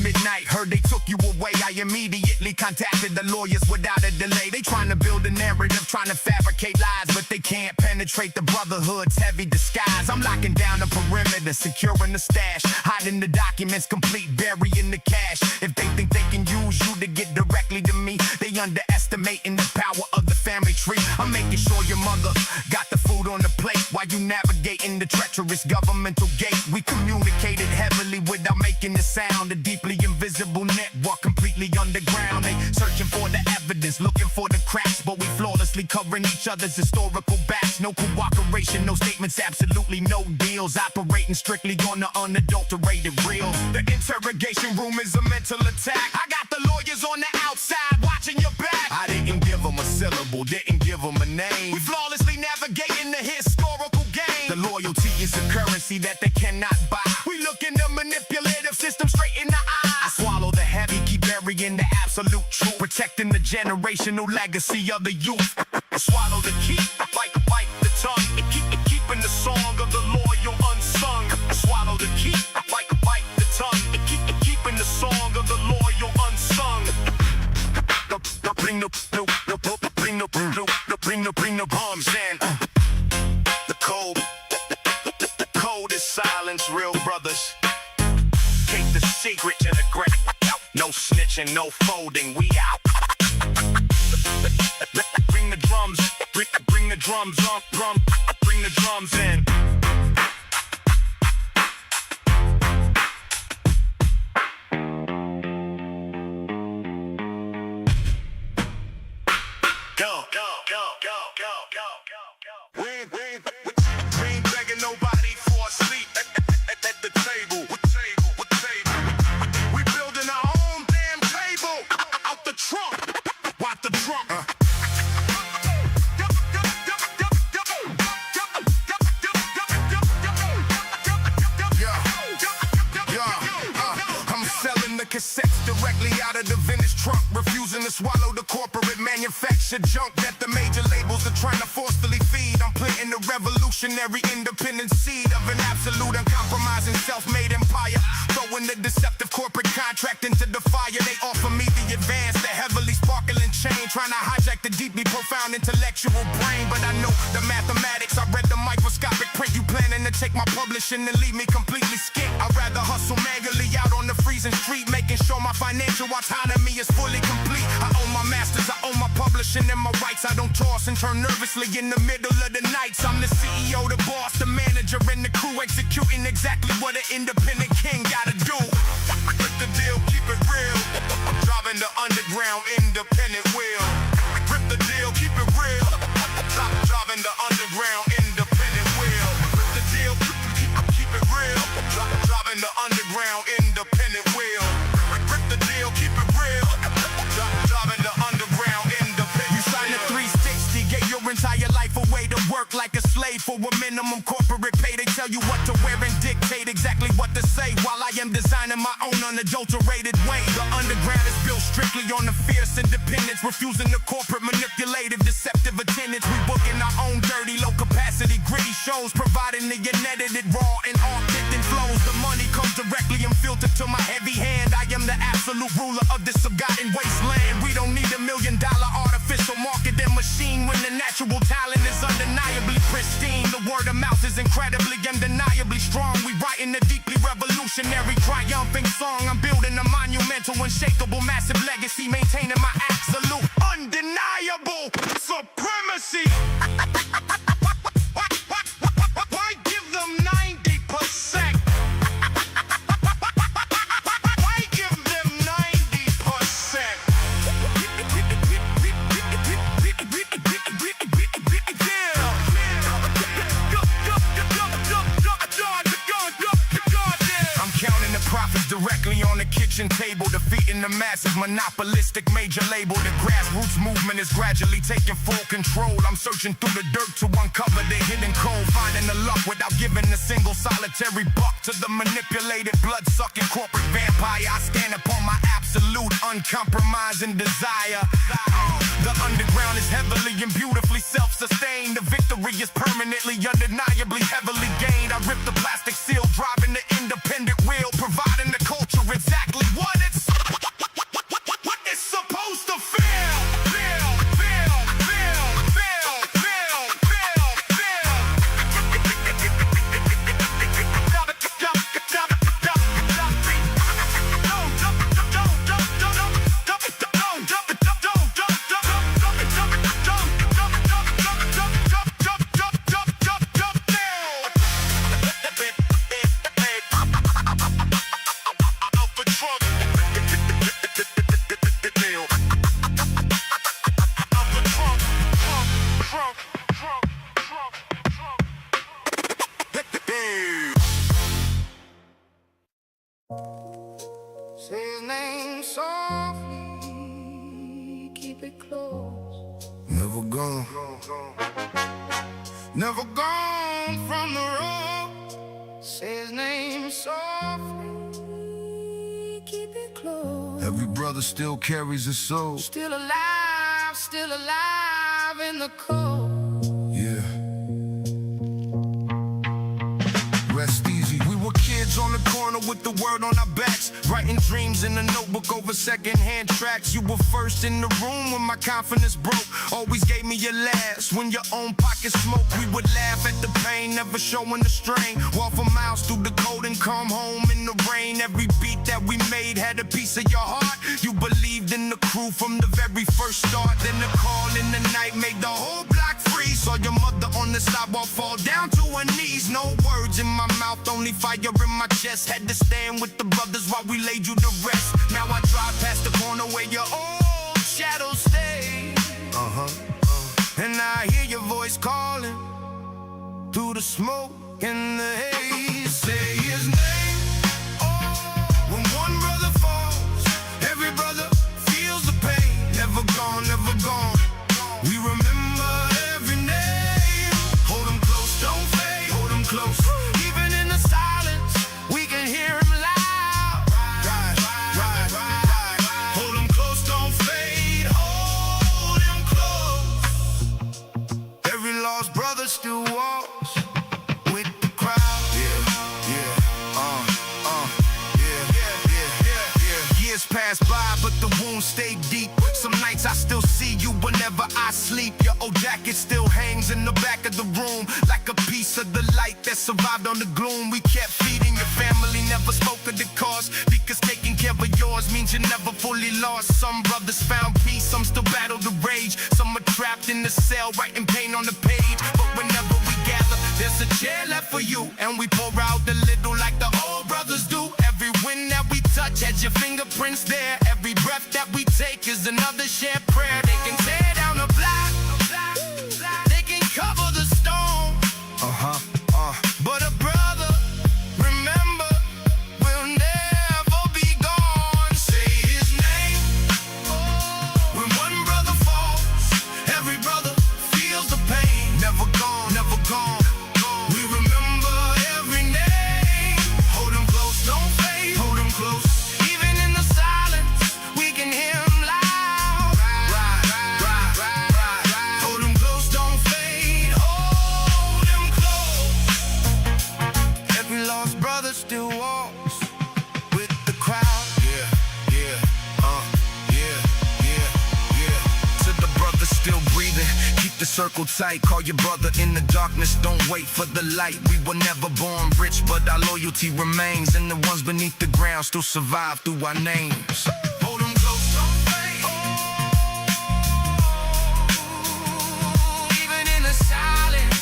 midnight, heard they took you away. I immediately contacted the lawyers without a delay. They trying to build a narrative, trying to fabricate lies, but they can't penetrate the brotherhood's heavy disguise. I'm locking down the perimeter, securing the stash, hiding the documents complete, burying the cash. If they think they can use you to get directly to me, they underestimating the power of the family tree. I'm making sure your mother got the food on the plate while you navigating the treacherous governmental gate. We communicated heavily without making a sound. A deeply invisible network, completely underground. They searching for the evidence, looking for the cracks, but we flawlessly covering each other's historical backs. No cooperation, no statements, absolutely no deals. Operating strictly on the unadulterated real. The interrogation room is a mental attack. I got the lawyers on the outside watching your back. I didn't give them a syllable, didn't give them a name. We flawlessly navigating the historical game. The loyalty is a currency that they cannot buy. We look in the manipulative system straight in the eye. I swallow the heavy, keep burying the absolute truth, protecting the generational legacy of the youth. I swallow the key, bite the tongue, keeping the song of the loyal unsung. I swallow the key, bite the tongue, keeping the song of the loyal unsung. Bring the bombs in. The code is silence, real brothers. Keep the secret to the grave. No snitching, no folding, we out. Bring the drums, bring the drums up, bring the drums in. We ain't begging nobody for a seat at the table. We building our own damn table out the trunk. Watch the trunk. I'm selling the cassettes directly out of the vintage trunk, refusing to swallow the corporate manufactured junk that the major labels are trying to forcefully feed. I'm planting the revolutionary independent seed of an absolute uncompromising self-made empire, throwing the deceptive corporate contract into the fire. They offer me the advance, the heavily sparkling chain, trying to hijack the deeply profound intellectual brain. But I know the mathematics, I read the microscopic print. You planning to take my publishing and leave me completely skint. I'd rather hustle manually out on the freezing street, making sure my financial autonomy is fully complete. I own my masters, I own my publishing and my rights. I don't toss and turn nervously in the middle of the nights. I'm the CEO, the boss, the manager, and the crew, executing exactly what an independent king gotta do. With the deal, keep it real. I'm driving the underground independent wheel. Rip the deal, keep it real. Driving the underground independent wheel. Rip the deal, keep it real. Driving the underground independent wheel. Rip the deal, keep it real. Driving the underground independent. You signed a 360, gave your entire life away to work like a slave for a minimum corporate pay. They tell you what to wear and dictate exactly what to say, while I am designing my own unadulterated way. The underground is built strictly on the fierce independence, refusing the corporate manipulative deceptive attendance. We booking our own dirty low capacity gritty shows, providing the unedited raw and authentic flows. The money comes directly and filtered to my heavy hand. I am the absolute ruler of this forgotten wasteland. We don't need $1 million artificial marketing machine when the natural talent is undeniably pristine. The word of mouth is incredibly, undeniably strong. We writing a deeply revolutionary, triumphant song. I'm building a monumental, unshakable, massive legacy, maintaining my absolute, undeniable supremacy. Why give them 90%? Why give them 90%? I'm counting the profits directly on the kitchen table, defeating the massive monopolistic major label. The grassroots movement is gradually taking full control. I'm searching through the dirt to uncover the hidden coal, finding the luck without giving a single solitary buck to the manipulated, blood-sucking corporate vampire. I stand upon my absolute, uncompromising desire. The underground is heavily and beautifully self-sustained. The victory is permanently, undeniably, heavily gained. I rip the plastic seal, driving the independent wheel, providing the culture exactly what softly, keep it close. Never gone, never gone from the road. Say his name softly, keep it close. Every brother still carries his soul. Still alive in the cold. Yeah. Rest easy. We were kids on the corner with the word on our backs, writing dreams in a notebook over secondhand tracks. You were first in the room when my confidence broke. Always gave me your last when your own pocket smoked. We would laugh at the pain, never showing the strain. Walk for miles through the cold and come home in the rain. Every beat that we made had a piece of your heart. You believed in the crew from the very first start. Then the call in the night made the whole block free. Saw your mother on the sidewalk fall down to her knees. No words in my mouth, only fire in my chest. Had to stand with the brothers while we laid you to rest. Now I drive past the corner where your old shadows stay. And I hear your voice calling through the smoke and the haze. Say his name. When one brother falls, every brother feels the pain. Never gone, never gone. We remember every name. Hold him close, don't fade. Hold him close. Even in the silence, we can hear him loud. Ride, ride, ride. Hold him close, don't fade. Hold him close. Every lost brother still walks with the crowd. Years pass by, but the wounds stay deep. Some nights I still see you whenever I sleep. Your old jacket still hangs in the back of the room, like a piece of the light that survived on the gloom. We kept feeding your family, never spoke of the cost, because taking care of yours means you're never fully lost. Some brothers found peace, some still battle the rage. Some are trapped in the cell, writing pain on the page. But whenever we gather, there's a chair left for you, and we pour out a little like the old brothers do. Every wind that we touch has your fingerprints there. Every breath that we take is another shared prayer. They can tear down the block, they can cover the stone, but a brother, remember, will never be gone. Say his name. When one brother falls, every brother feels the pain. Never gone, never gone. We remember every name. Hold him close, don't fade. Hold him close. Even in the silence, we can hear him loud. Ride, ride, ride. Hold him close, don't fade. Hold him close. Every lost brother still walks with the crowd. To the brother still breathing, keep the circle tight. Call your brother in the darkness, don't wait for the light. We were never born rich, but our loyalty remains, and the ones beneath the ground still survive through our names. Hold 'em close, don't fade. Even in the silence,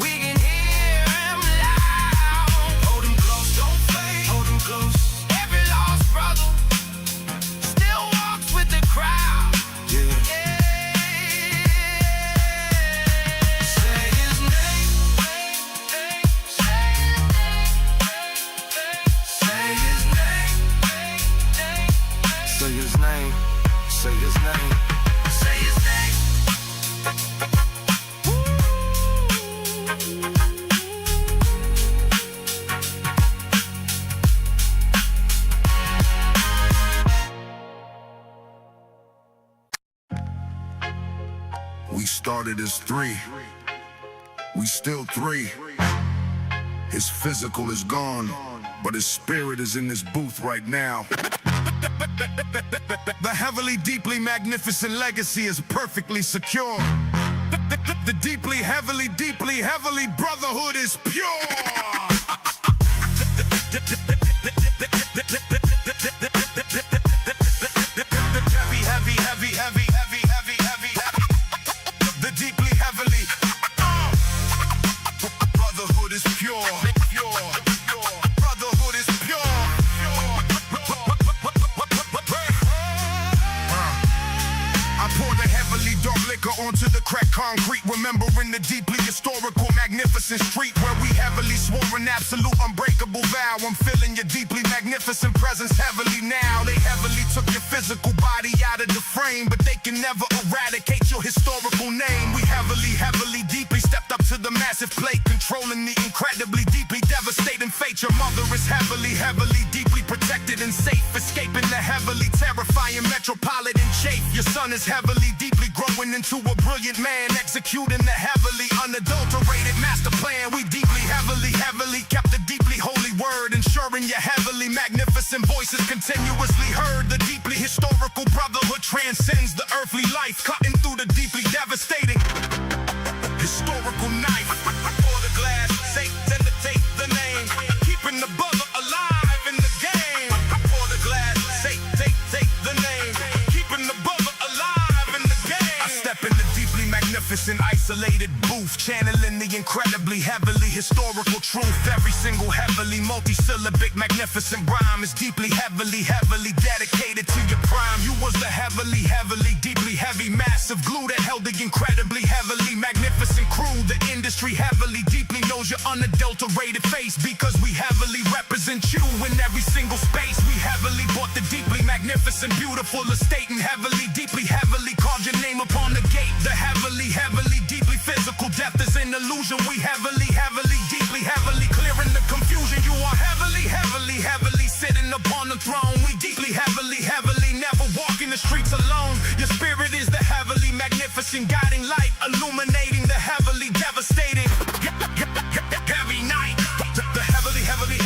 we can hear him loud. Hold 'em close, don't fade. Hold 'em close. Every lost brother still walks with the crowd. Say his name. Say his name. Say his name. Say his name. Say his name. We started as three. We still three. His physical is gone, but his spirit is in this booth right now. The heavily, deeply magnificent legacy is perfectly secure. The deeply, heavily brotherhood is pure. Heavy. The deeply, heavily. Brotherhood is pure. Brotherhood is pure. I pour the heavily dark liquor onto the crack carpet. concrete, remembering the deeply historical, magnificent street where we heavily swore an absolute unbreakable vow. I'm feeling your deeply magnificent presence heavily now. They heavily took your physical body out of the frame, but they can never eradicate your historical name. We heavily, deeply stepped up to the massive plate, controlling the incredibly, deeply devastating fate. Your mother is heavily, deeply protected and safe, escaping the heavily terrifying metropolitan chafe. Your son is heavily, deeply growing into a brilliant man, executing the heavily unadulterated master plan. We deeply, heavily kept the deeply holy word, ensuring your heavily magnificent voices continuously heard. The deeply historical brotherhood transcends the earthly life, cutting through the deeply devastating historical knife. For the glass, Satan to take the name, keeping the brother alive in the game. For the glass, Satan take the name, keeping the brother alive in the game. I step in the deeply magnificent, isolated booth, channeling the incredibly heavily historical truth. Every single heavily multi-syllabic magnificent rhyme is deeply heavily dedicated to your prime. You was the heavily deeply heavy massive glue that held the incredibly heavily magnificent crew. The industry heavily deeply knows your unadulterated face, because we heavily represent you in every single space. We heavily bought the deeply magnificent beautiful estate, and heavily called your name upon the gate. The heavily deeply physical depth is an illusion. We heavily deeply clearing the confusion. You are heavily sitting upon the throne. We deeply heavily never walking the streets alone. Your spirit is the heavily magnificent guiding light, illuminating the heavily devastating heavy night. The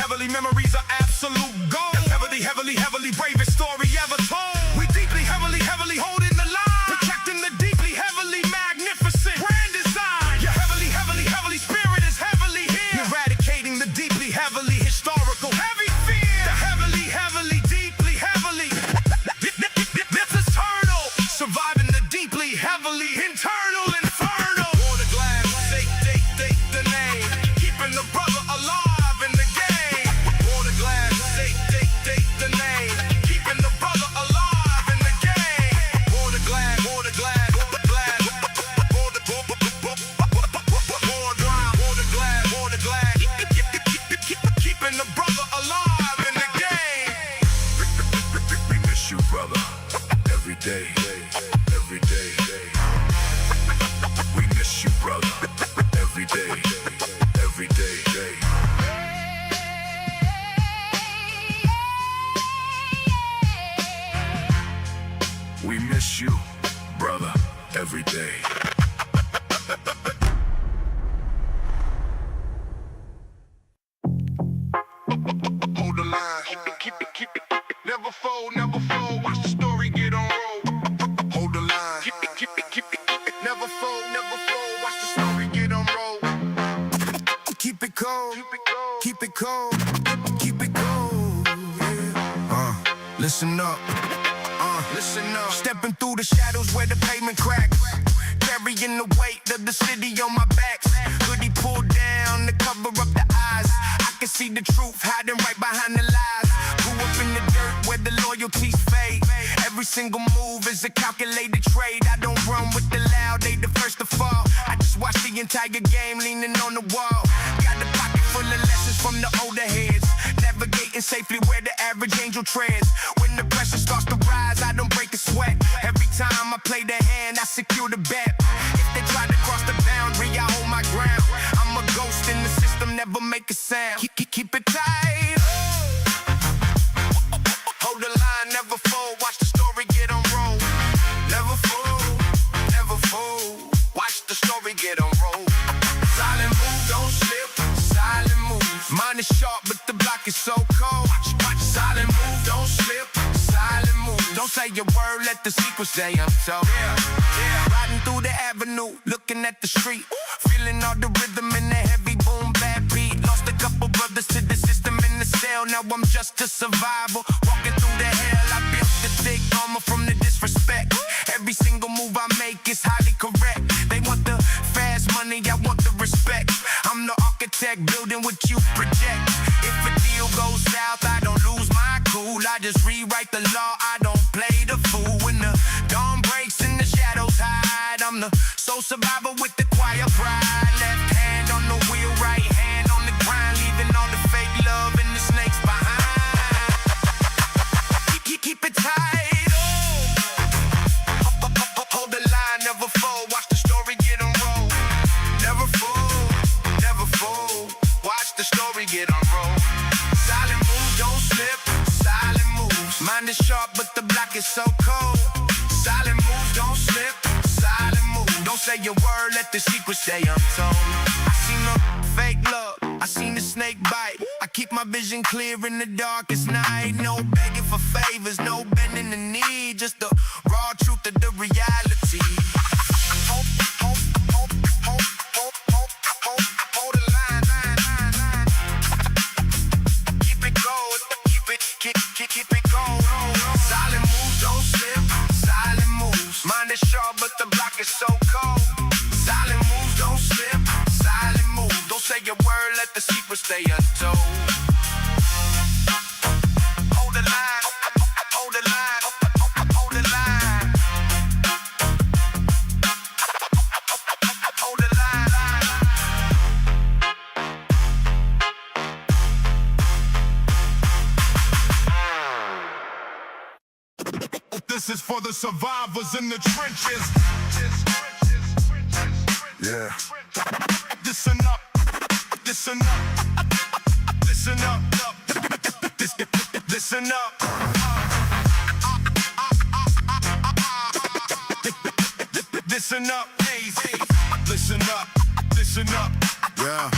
heavily memories are absolute gold. Heavily bravest story ever told. We deeply heavily holding the line, protecting the deeply heavily magnificent grand design. Your heavily spirit is heavily here, eradicating the deeply heavily historical heavy fear. The heavily deeply this is eternal, surviving the deeply heavily internal inferno. For the glass, take the name, keeping the brother alive in the game. For the glass, take the name, keeping the brother alive in the game. For the glass, keeping the brother alive in the game. We miss you, brother, every day. We miss you, brother, every day. We miss you, brother, every day. Hold the line, keep it, never fold, watch the story get on roll. Hold the line, keep it, never fold, watch the story get on roll. Keep it cold, yeah. Listen up, stepping through the shadows where the pavement cracks, carrying the weight of the city on my back. Hoodie pulled down to cover up the eyes. I can see the truth hiding right behind the lies. Grew up in the dirt where the loyalties fade. Every single move is a calculated trade. I don't run with the loud, they the first to fall. I just watch the entire game leaning on the wall. Got the pocket full of lessons from the older heads, navigating safely where the average angel treads. When the pressure starts to rise, I don't break a sweat. Every time I play the hand, I secure the bet. If they try to cross the boundary, I hold my ground. I'm a ghost in the system, never make a sound. Keep it tight. Hold the line, never fold. Watch the story get on roll. Never fold. Watch the story get on roll. Silent move, don't slip. Silent moves. Mine is sharp, but the block is so cold. Watch. Silent move, don't slip. Silent moves. Don't say a word, let the sequel stay untold. Yeah. Riding through the avenue, looking at the street, feeling all the rhythm in the heavy boom bap beat. Lost a couple brothers to the system in the cell. Now I'm just a survivor, walking through the hell. I built the thick armor from the disrespect. Every single move I make is highly correct. They want the fast money, I want the respect. I'm the architect, building what you project. If a deal goes south, I don't lose my cool. I just rewrite the law, I don't play the fool. When the dawn breaks and the shadows hide, I'm I'm the soul survivor with the quiet pride. Left hand on the wheel, right hand on the grind, leaving all the fake love and the snakes behind. Keep it tight, oh. Hold the line, never fold. Watch the story get unrolled. Never fold, never fold. Watch the story get unrolled. Silent moves, don't slip. Silent moves. Mind is sharp, but the block is so cold. Silent moves, don't slip. Silent moves. Don't say your word, let the secret stay untold. I seen no fake love, I seen the snake bite. I keep my vision clear in the darkest night. No begging for favors, no bending the knee. Just the raw truth of the reality. Hold the line. Keep it going, keep it going. Silent moves, don't slip. Silent moves. Mind is sharp, but the block is so cold. Silent moves, don't slip. Silent moves. Don't say your word, let the secret stay untold. Hold the line. Hold the line. Hold the line. Hold the line. This is for the survivors in the trenches. Yeah. Listen up. Listen up. Listen up. Listen up. Listen up. Listen up. Listen up. Yeah.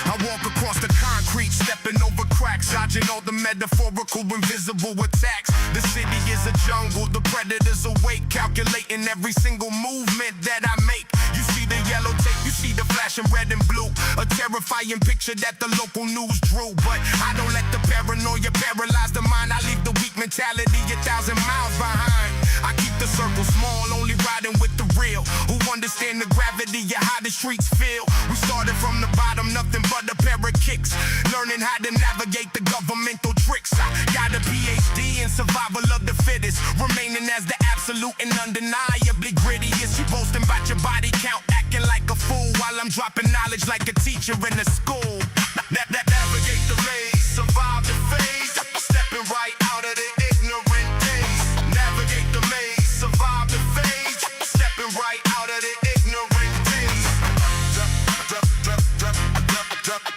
I walk across the concrete, stepping over cracks, dodging all the metaphorical invisible attacks. The city is a jungle, the predators awake, calculating every single movement that I make. You see the yellow tape, you see the flashing red and blue, a terrifying picture that the local news drew. But I don't let the paranoia paralyze the mind. I leave the weak mentality 1,000 miles behind. I keep the circle small, only riding with the real, who understand the gravity of how the streets feel. We started from the bottom, nothing but a pair of kicks, learning how to navigate the governmental tricks. I got a PhD in survival of the fittest, remaining as the absolute and undeniably grittiest. You boasting about your body count, acting like a fool, while I'm dropping knowledge like a teacher in a school. Navigate the maze, survive the phase, stepping right out of the ignorant days. Navigate the maze, survive the phase, stepping right out of the ignorant days.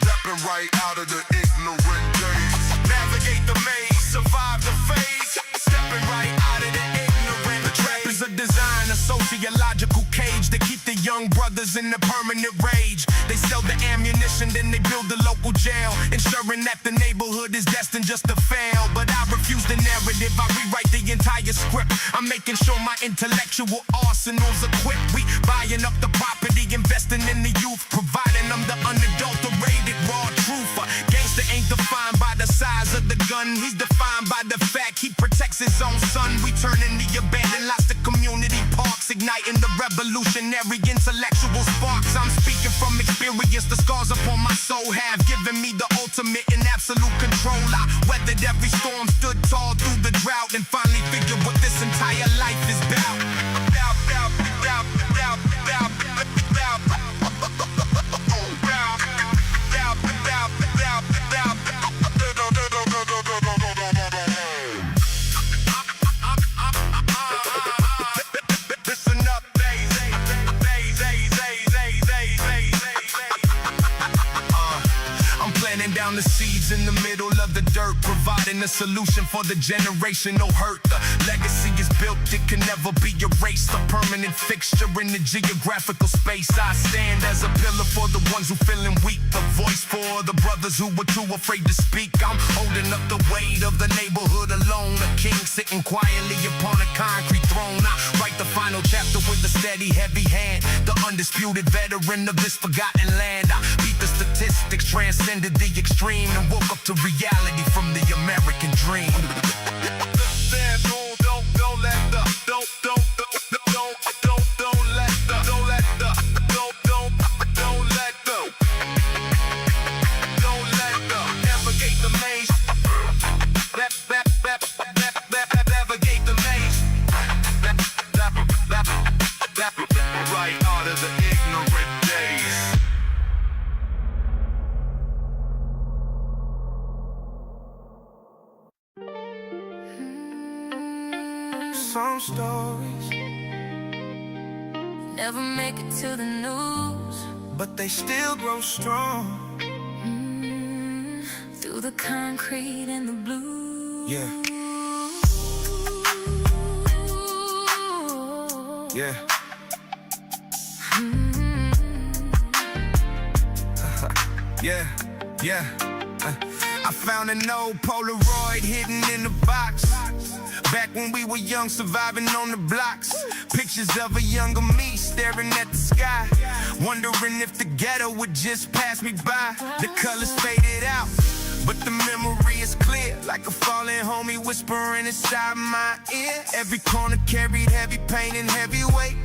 Stepping right out of the ignorant days. Navigate the maze, survive the phase, stepping right out of the ignorant days. The trap is a design, a sociological cage that keep the young brothers in the permanent rage. They sell the ammunition, then they build the local jail, ensuring that the neighborhood is destined just to fail. But I refuse the narrative, I rewrite the entire script. I'm making sure my intellectual arsenal's equipped. We buying up the property, investing in the youth, providing them the unadulterated raw truth. A gangster ain't defined by the size of the gun, he's defined by the fact he protects his own son. We turning the abandoned lots to community parks, igniting the revolutionary intellectual sparks. I'm speaking from experience, the scars upon my soul have given me the ultimate and absolute control. I weathered every storm, stood tall through the drought, and finally figured what this entire life is about. Down the seeds in the middle of the dirt, providing a solution for the generational hurt. The legacy is built, it can never be erased. A permanent fixture in the geographical space. I stand as a pillar for the ones who feeling weak, the voice for the brothers who were too afraid to speak. I'm holding up the weight of the neighborhood alone, a king sitting quietly upon a concrete throne. I write the final chapter with a steady, heavy hand, the undisputed veteran of this forgotten land. I beat the statistics, transcended the extreme, and woke up to reality from the American dream. Navigate the maze. Navigate the maze. some stories never make it to the news, but they still grow strong. Through the concrete and the blue. Yeah. Yeah. Yeah, yeah. I found an old Polaroid hidden in the box. Back when we were young, surviving on the blocks. Pictures of a younger me staring at the sky, wondering if the ghetto would just pass me by. The colors faded out, but the memory is clear, like a fallen homie whispering inside my ear. Every corner carried heavy pain and heavy weight,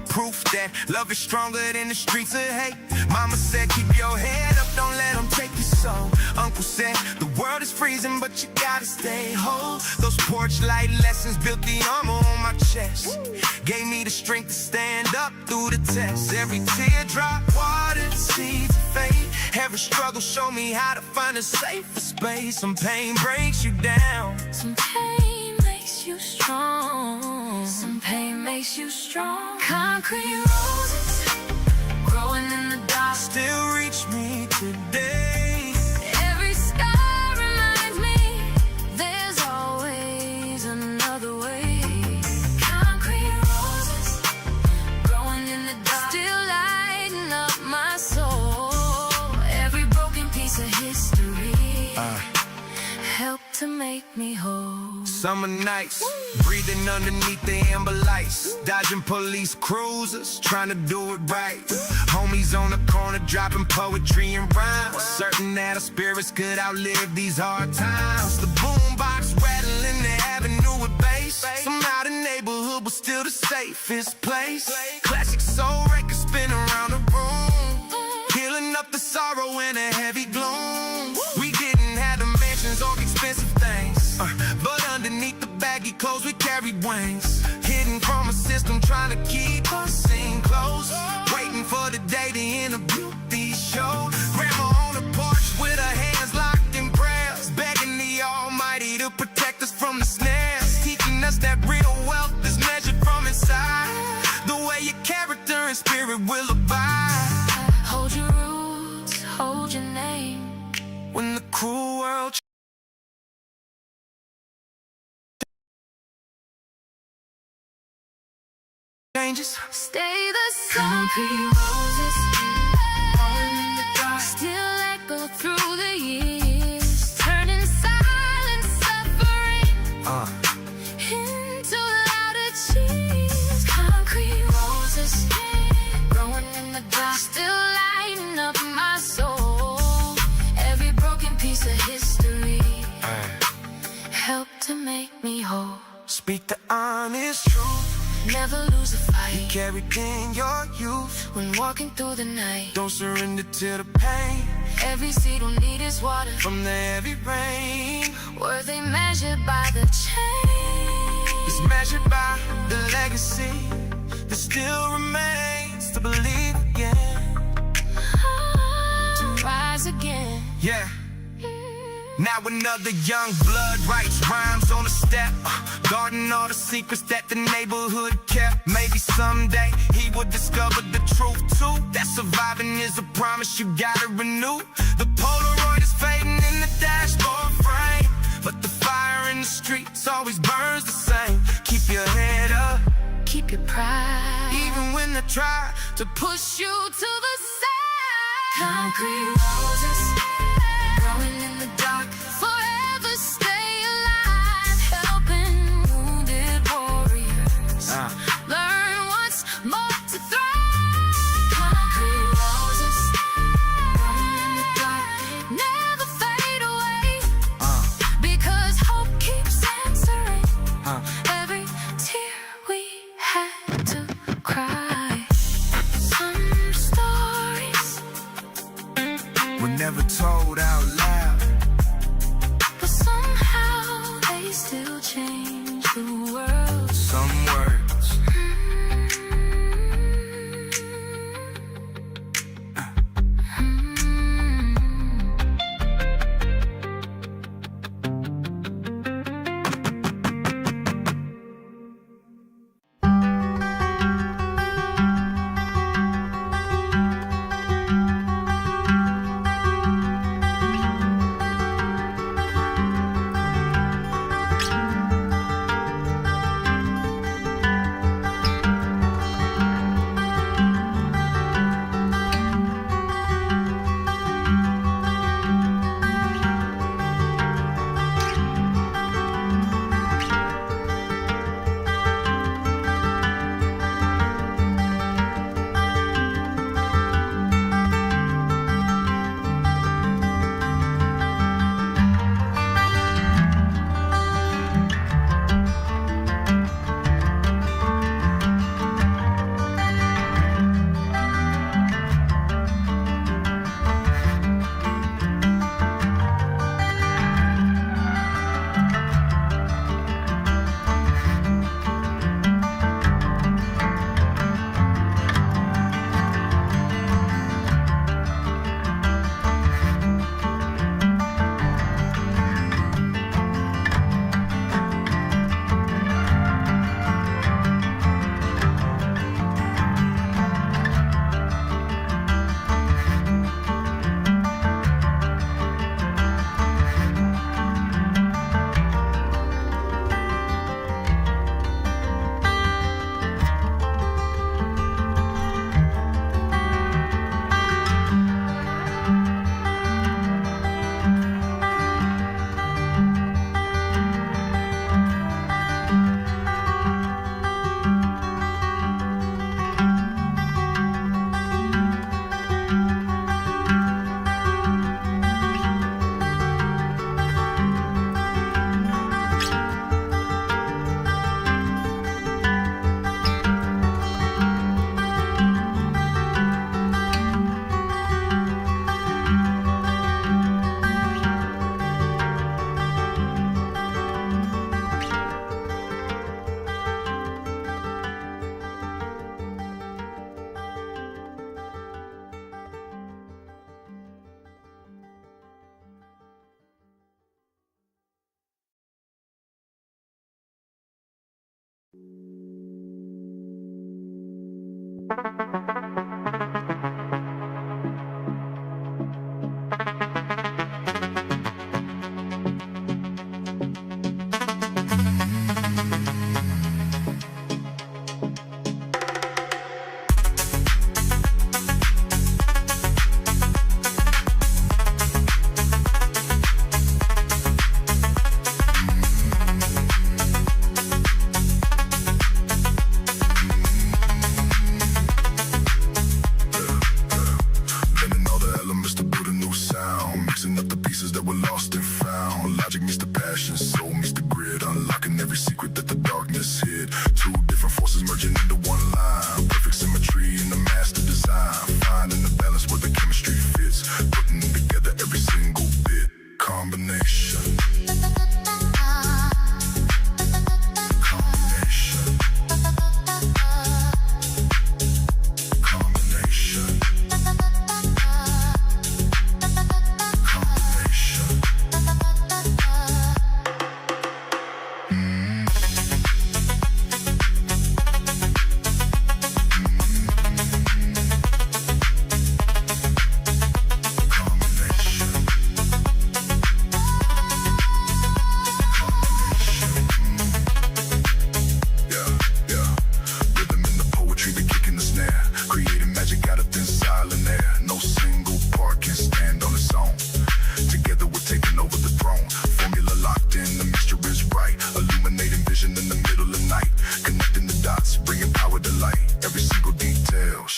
proof that love is stronger than the streets of hate. Mama said keep your head up, don't let them take your soul. Uncle said the world is freezing but you gotta stay whole. Those porch light lessons built the armor on my chest, gave me the strength to stand up through the test. Every teardrop watered seeds of faith, every struggle showed me how to find a safer space. Some pain breaks you down, some pain makes you strong, some pain makes you strong. Concrete roses growing in the dark still reach me today. Every scar reminds me there's always another way. Concrete roses growing in the dark still lighting up my soul. Every broken piece of history helped to make me whole. Summer nights, breathing underneath the amber lights, dodging police cruisers, trying to do it right. Homies on the corner dropping poetry and rhymes, certain that our spirits could outlive these hard times. The boombox rattling the avenue with bass, somehow the neighborhood was still the safest place. Classic soul records spin around the room, healing up the sorrow in a heavy gloom. We didn't have the mansions or expensive things, but underneath the baggy clothes we carried wings, hidden from a system trying to keep us seen close, waiting for the day to interview these shows. Grandma on the porch with her hands locked in prayers, begging the Almighty to protect us from the snares, teaching us that real wealth is measured from inside, the way your character and spirit will abide. Hold your roots, hold your name, when the cruel world changes, stay the same. Concrete roses growing in the dark still echo through the years, turning silent suffering into louder cheers. Concrete roses growing in the dark still lighting up my soul. Every broken piece of history helped to make me whole. Speak the honest truth, never lose a fight, carried in your youth. When walking through the night, don't surrender to the pain. Every seed will need its water from the heavy rain. Worth ain't measured by the change, it's measured by the legacy that still remains to believe again, to rise again. Yeah. Now another young blood writes rhymes on the step, guarding all the secrets that the neighborhood kept. Maybe someday he would discover the truth too, that surviving is a promise you gotta renew. The Polaroid is fading in the dashboard frame, but the fire in the streets always burns the same. Keep your head up, keep your pride, even when they try to push you to the side. Concrete roses growing in the dark, forever stay alive, helping wounded warriors learn what's more to thrive. Concrete roses growing in the dark never fade away, because hope keeps answering every tear we had to cry. Some stories were never told,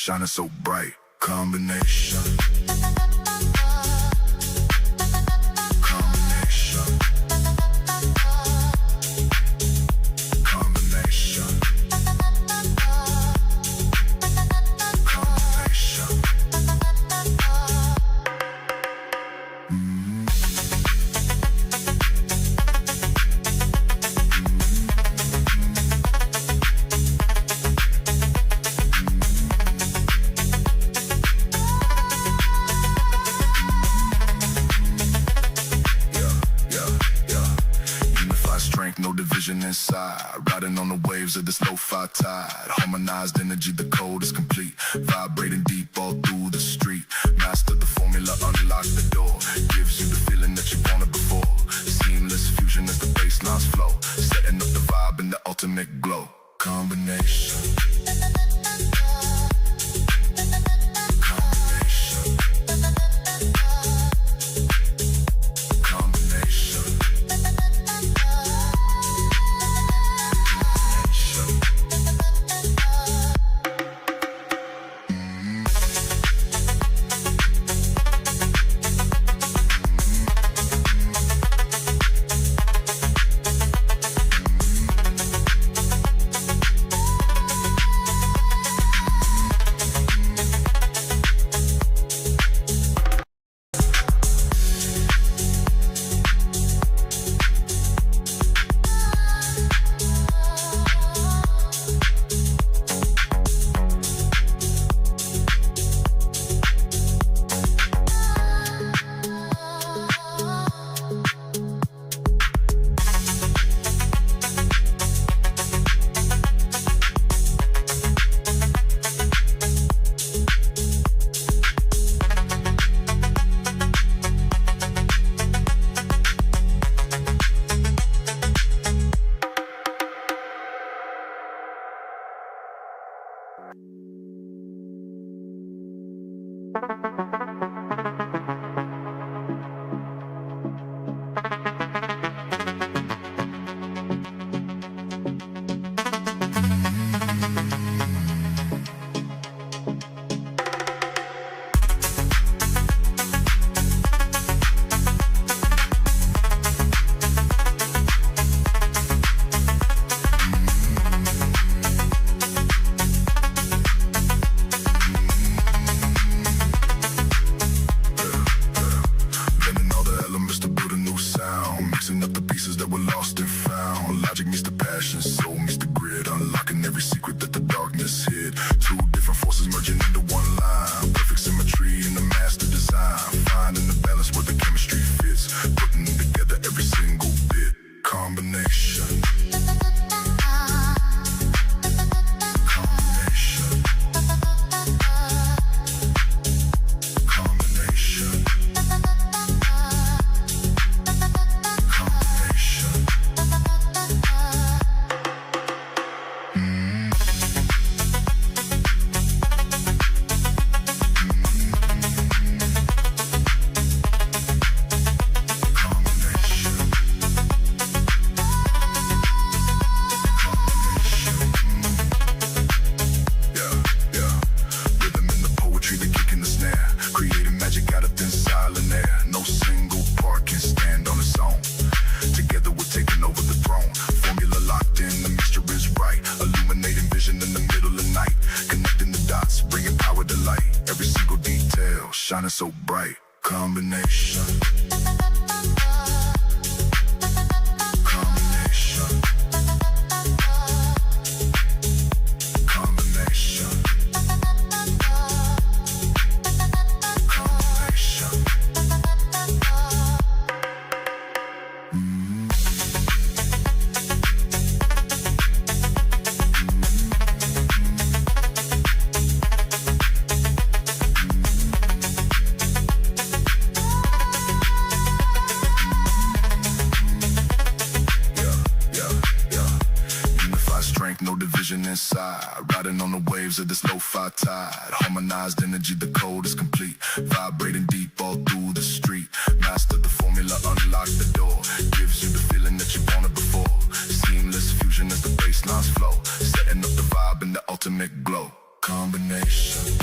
shining so bright. Combination. Combination. Combination. Combination. No division inside, riding on the waves of this lo-fi tide. Harmonized energy, the code is complete. Vibrating deep all through the street. Master the formula, unlock the door. Gives you the feeling that you wanted before. Seamless fusion as the bass lines flow. Setting up the vibe in the ultimate glow. Combination. so bright. Combination. Combination. Combination. Combination. No division inside, riding on the waves of this lo-fi tide. Harmonized energy, the code is complete. Vibrating deep all through the street. Master the formula, unlock the door. Gives you the feeling that you wanted before. Seamless fusion as the basslines flow. Setting up the vibe in the ultimate glow. Combination.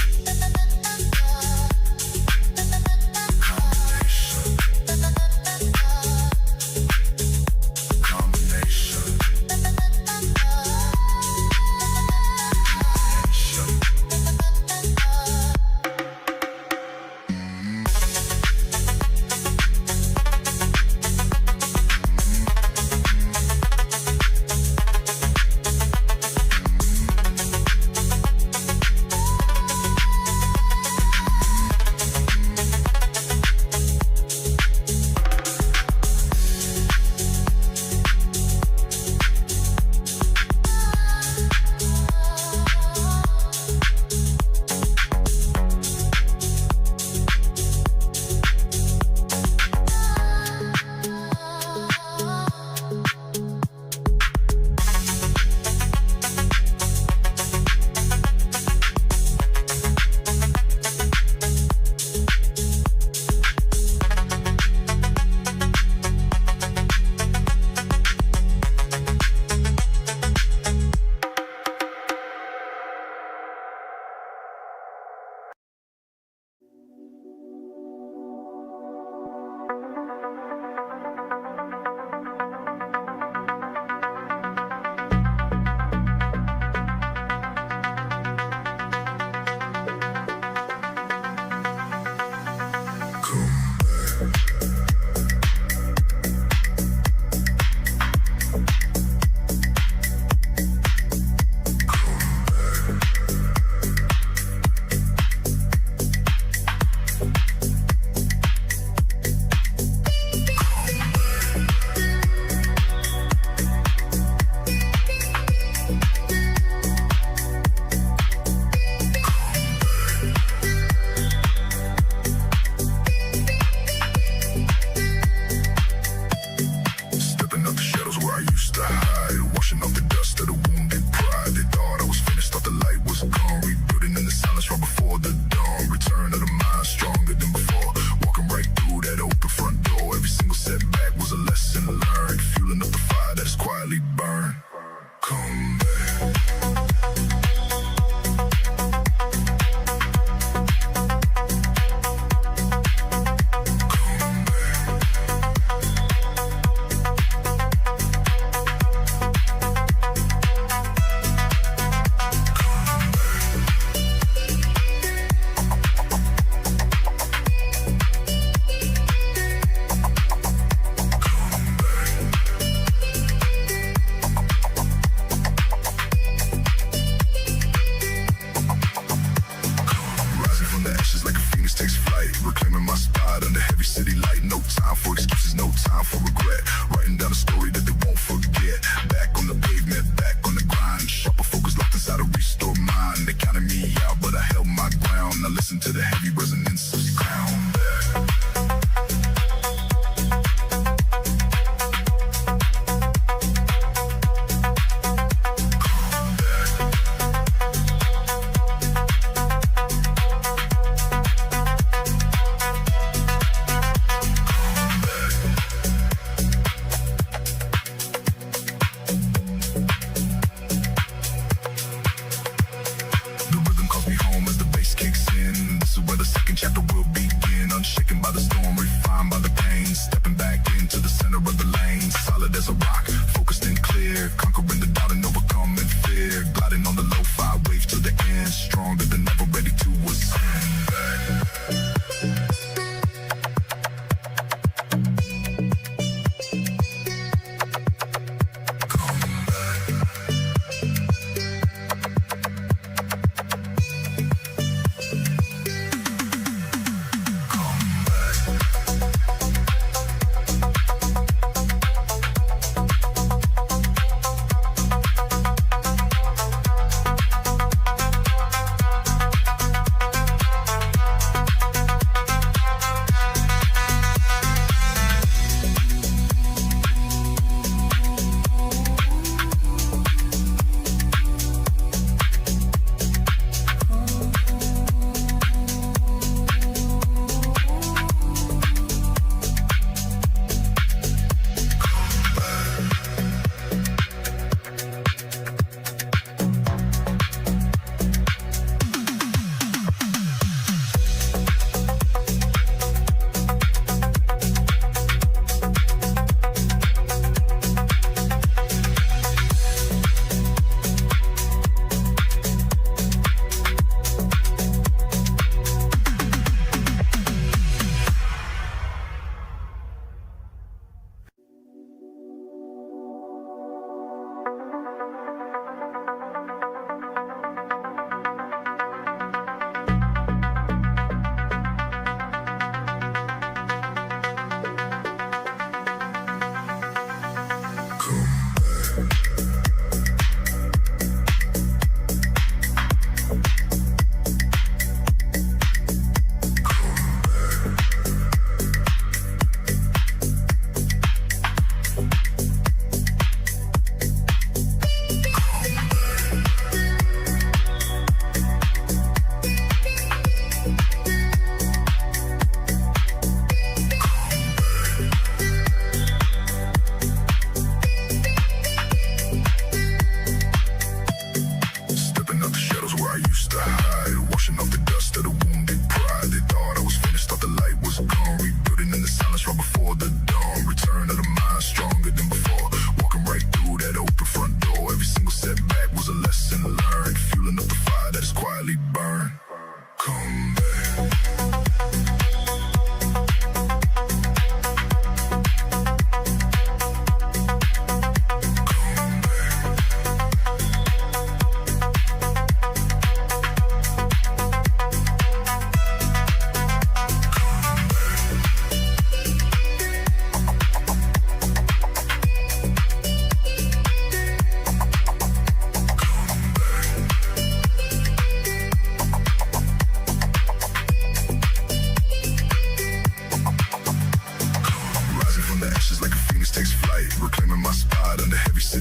Stronger than ever, ready to ascend back.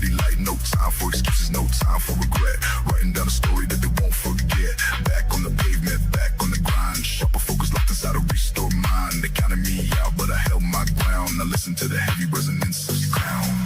city light, no time for excuses, no time for regret. Writing down a story that they won't forget. Back on the pavement, back on the grind. Sharper focus locked inside a restore mind. They counted me out, but I held my ground. Now listen to the heavy resonance of your crown.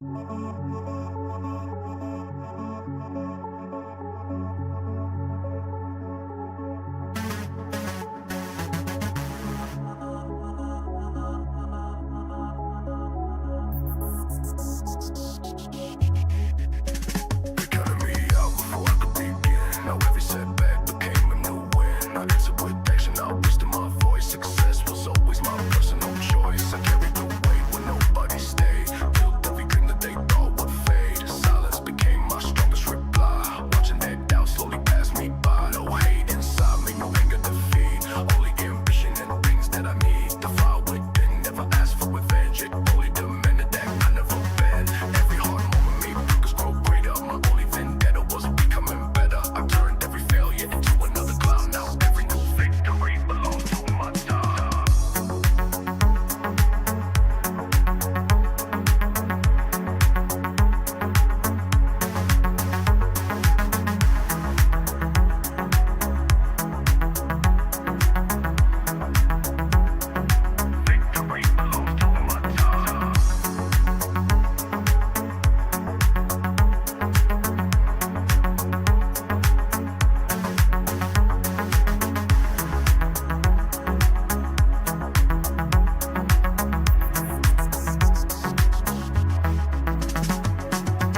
They counted me out before I could begin. Now every setback became a new win. I answered with action, I wisdom my voice. Success was always my personal choice. I carried the weight when nobody stayed. Built every dream that they thought would fade. Silence became my strongest reply. Watching that doubt slowly pass me by. No hate inside me, no anger defeat. Only ambition and things that I need. To fly within, never ask for revenge. It only demanded that I never bend. Every hard moment made focus grow greater. My only vendetta was becoming better. I turned every failure into another cloud. Now every new victory belongs to my time. Victory belongs to my time.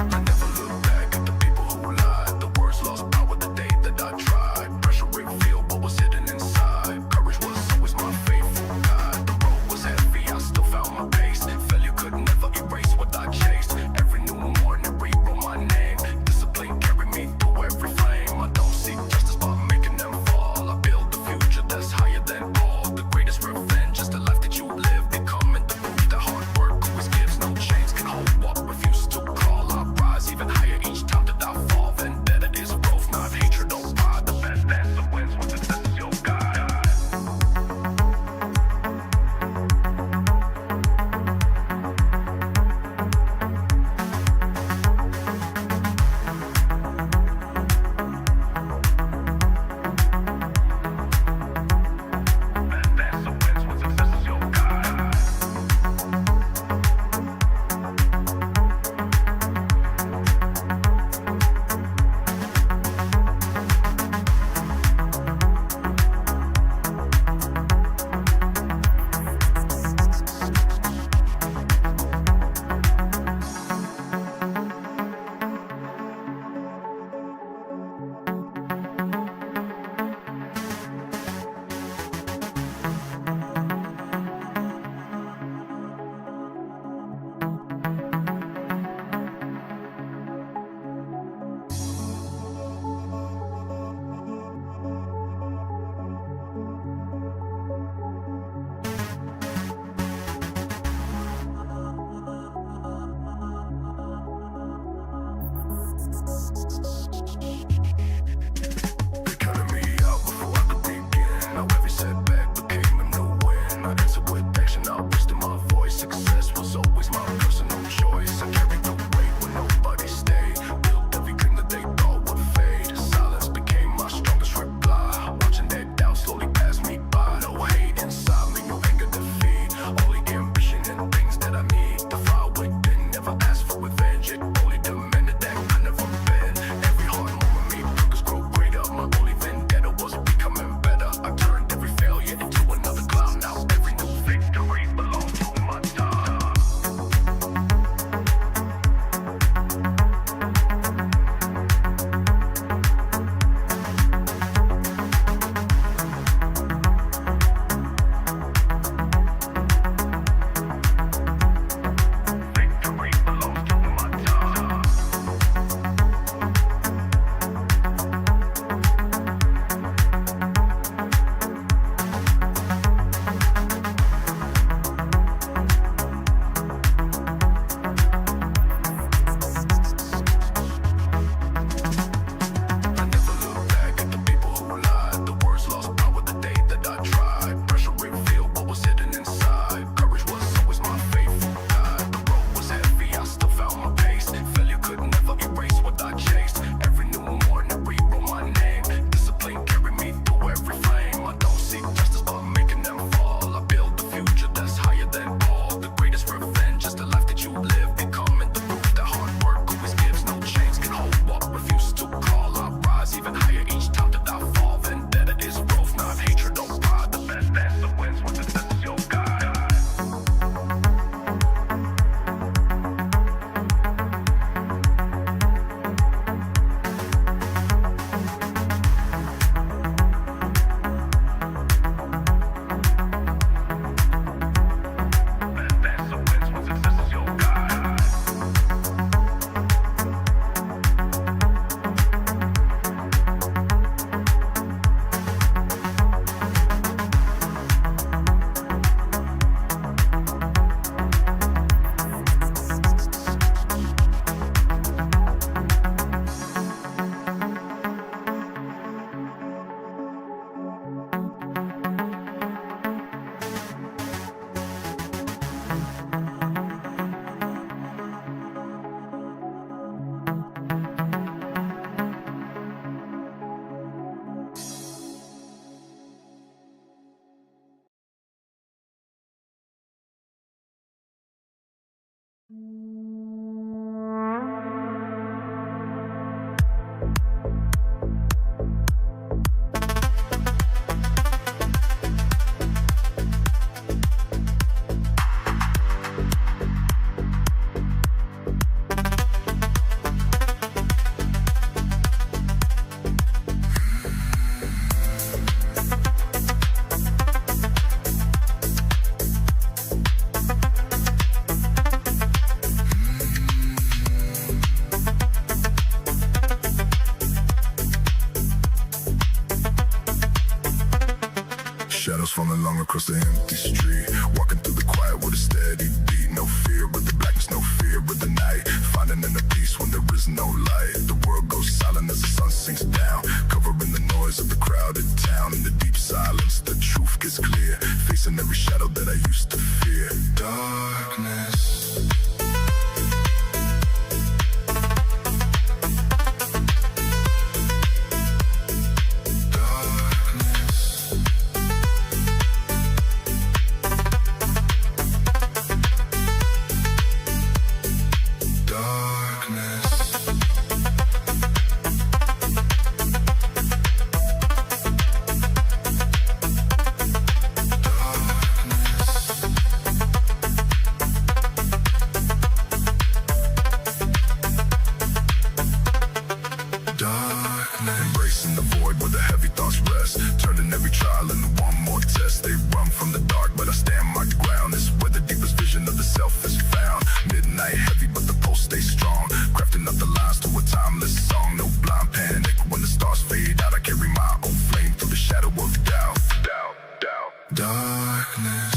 I never look back at the people who lied. The words lost power the day that I tried. Pressure revealed what was hidden inside. Courage was always my faithful guide. The road was heavy, I still found my pace. Failure could never erase what I chased. Every new morning rewrote my name. Discipline carried me through every flame. I don't seek justice by making them fall. I build the future that's higher than all. The greatest revenge is the life that you live. Becoming the proof that hard work always gives. No chains can hold what refuse to crawl. I rise even higher each time that I fall. Vendetta is growth, not hatred or pride. The best answer wins when success is your guide. Best answer wins when success is your guide. They counted me out before I could begin. Now every setback became a new win. I answered with action, I wisdom my voice. Success was always my personal choice. I carried the weight when nobody stayed. Built every dream that they thought would fade. Silence became my strongest reply. Watching that doubt slowly pass me by. No hate inside me, no anger defeat. Only ambition and things that I need. To fly within, never ask for revenge. It only demanded that I never bend. Every hard moment made focus grow greater. My only vendetta was becoming better. I turned every failure Shadows falling long across the empty street. Walking through the quiet with a steady beat. No fear with the blackness, no fear with the night. Finding inner peace when there is no light. The world goes silent as the sun sinks down, covering the noise of the crowded town. In the deep silence, the truth gets clear, facing every shadow that I used to fear. Darkness. Embracing the void where the heavy thoughts rest, turning every trial into one more test. They run from the dark, but I stand my ground. It's where the deepest vision of the self is found. Midnight heavy, but the pulse stays strong, crafting up the lines to a timeless song. No blind panic when the stars fade out. I carry my own flame through the shadow of doubt. Darkness.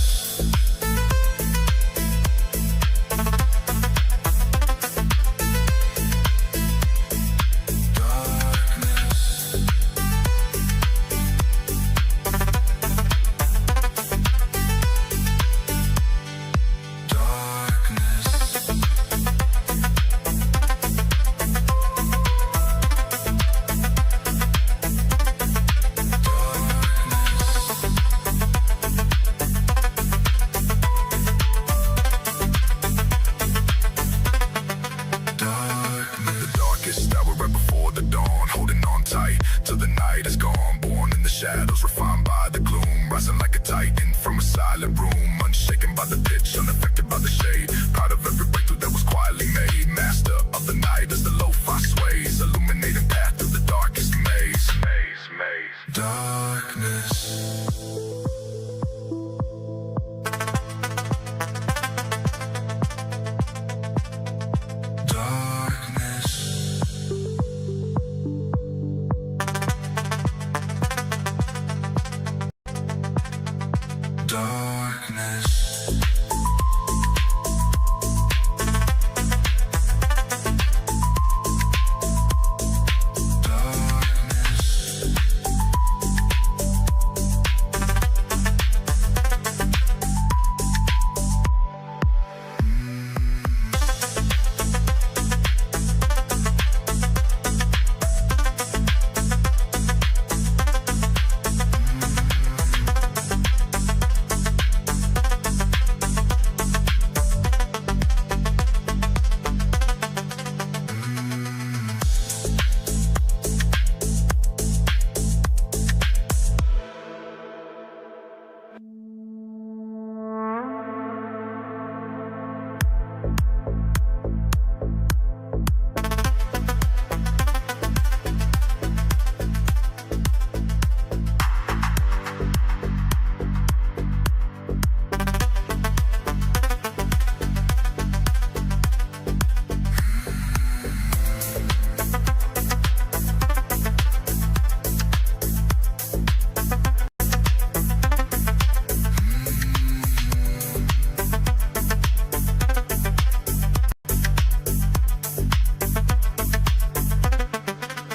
Shadows refined by the gloom, rising like a titan from a silent room, unshaken by the pitch, unaffected by the shade, proud of every breakthrough that was quietly made, master of the night as the lo-fi sways, illuminating path through the darkest maze. Darkness.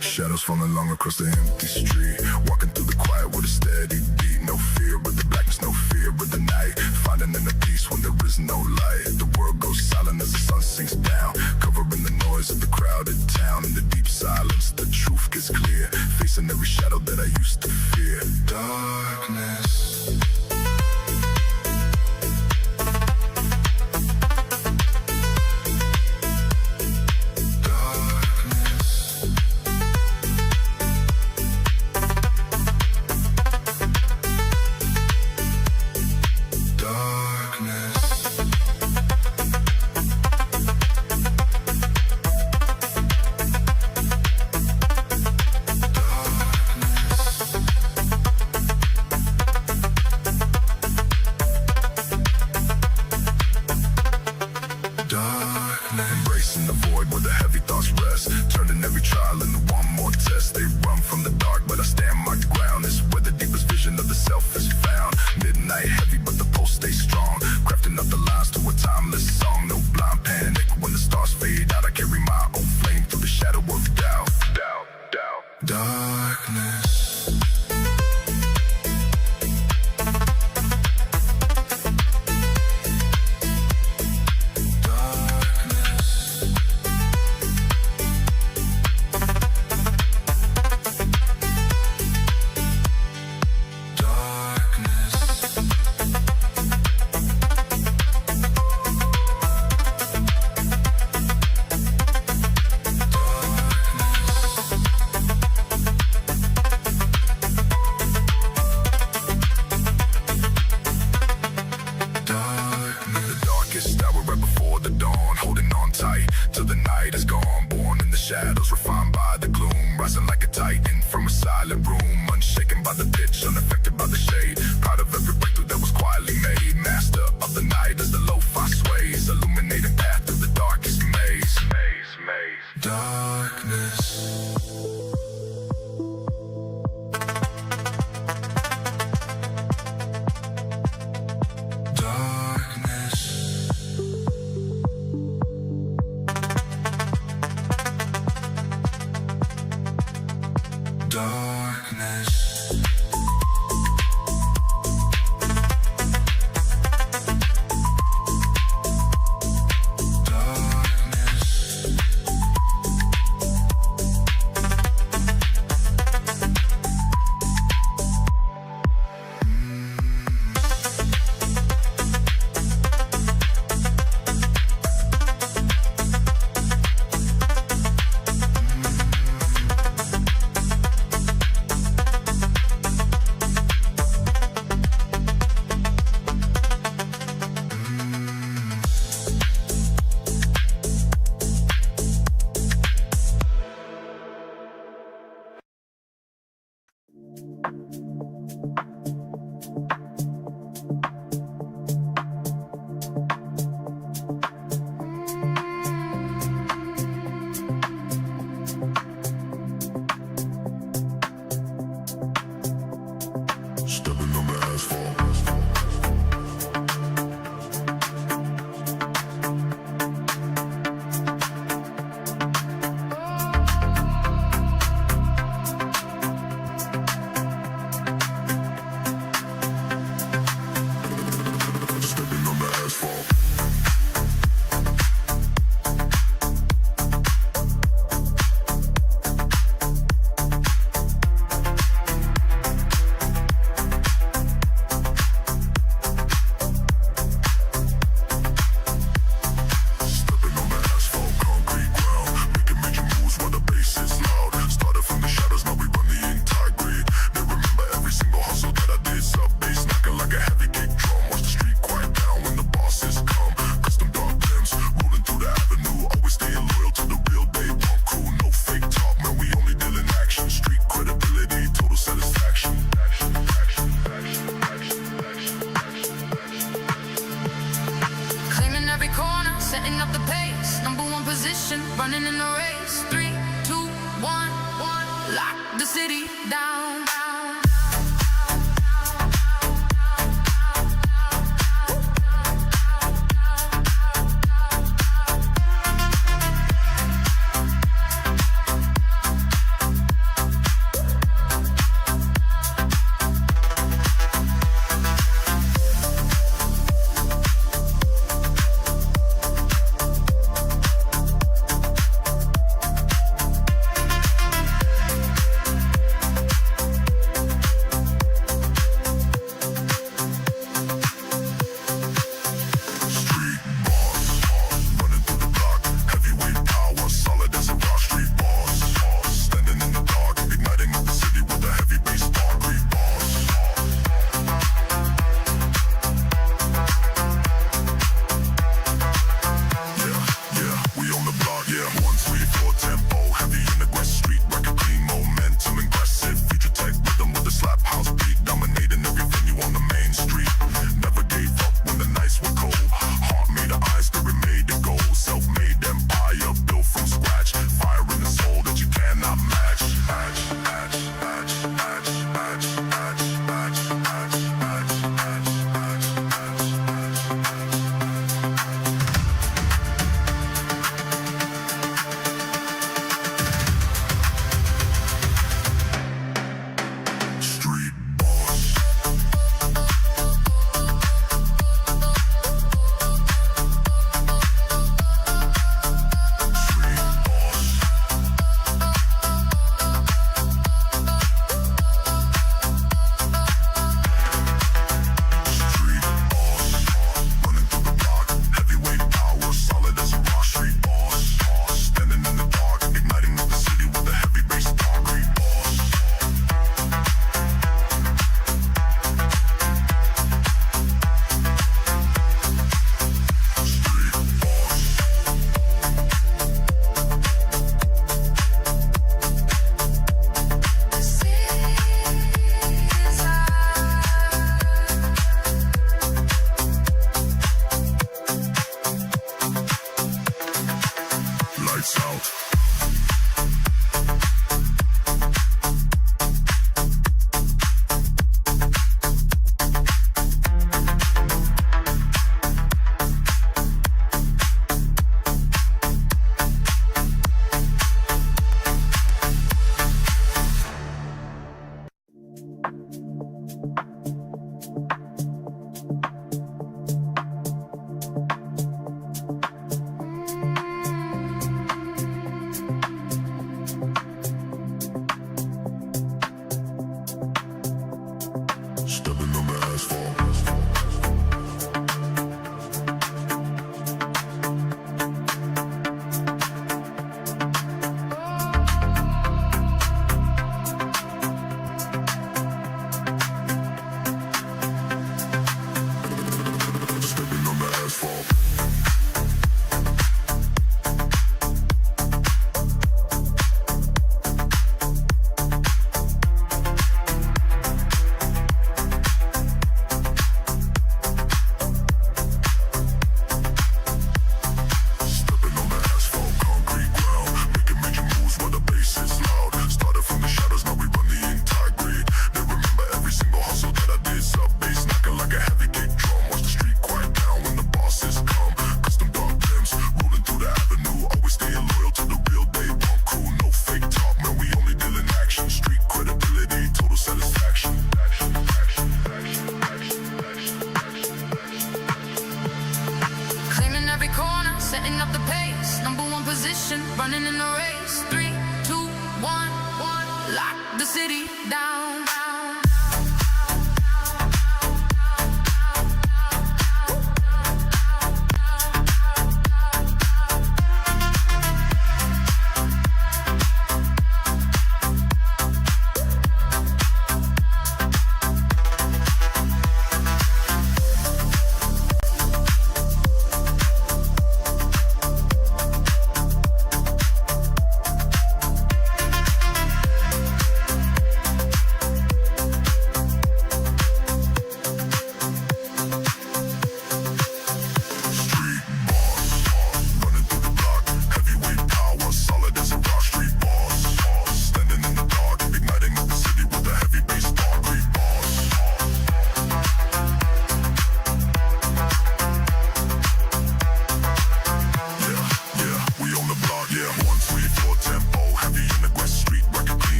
Shadows falling long across the empty street. Walking through the quiet with a steady beat. No fear with the blackness, no fear with the night. Finding inner peace when there is no light. The world goes silent as the sun sinks down, covering the noise of the crowded town. In the deep silence, the truth gets clear, facing every shadow that I used to fear. Darkness. Embracing the void where the heavy thoughts rest, turning every trial into one more test. They run from the dark, but I stand my ground. It's where the deepest vision of the self is found. position, running in the race. 3, 2, 1, lock the city down.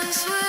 this way.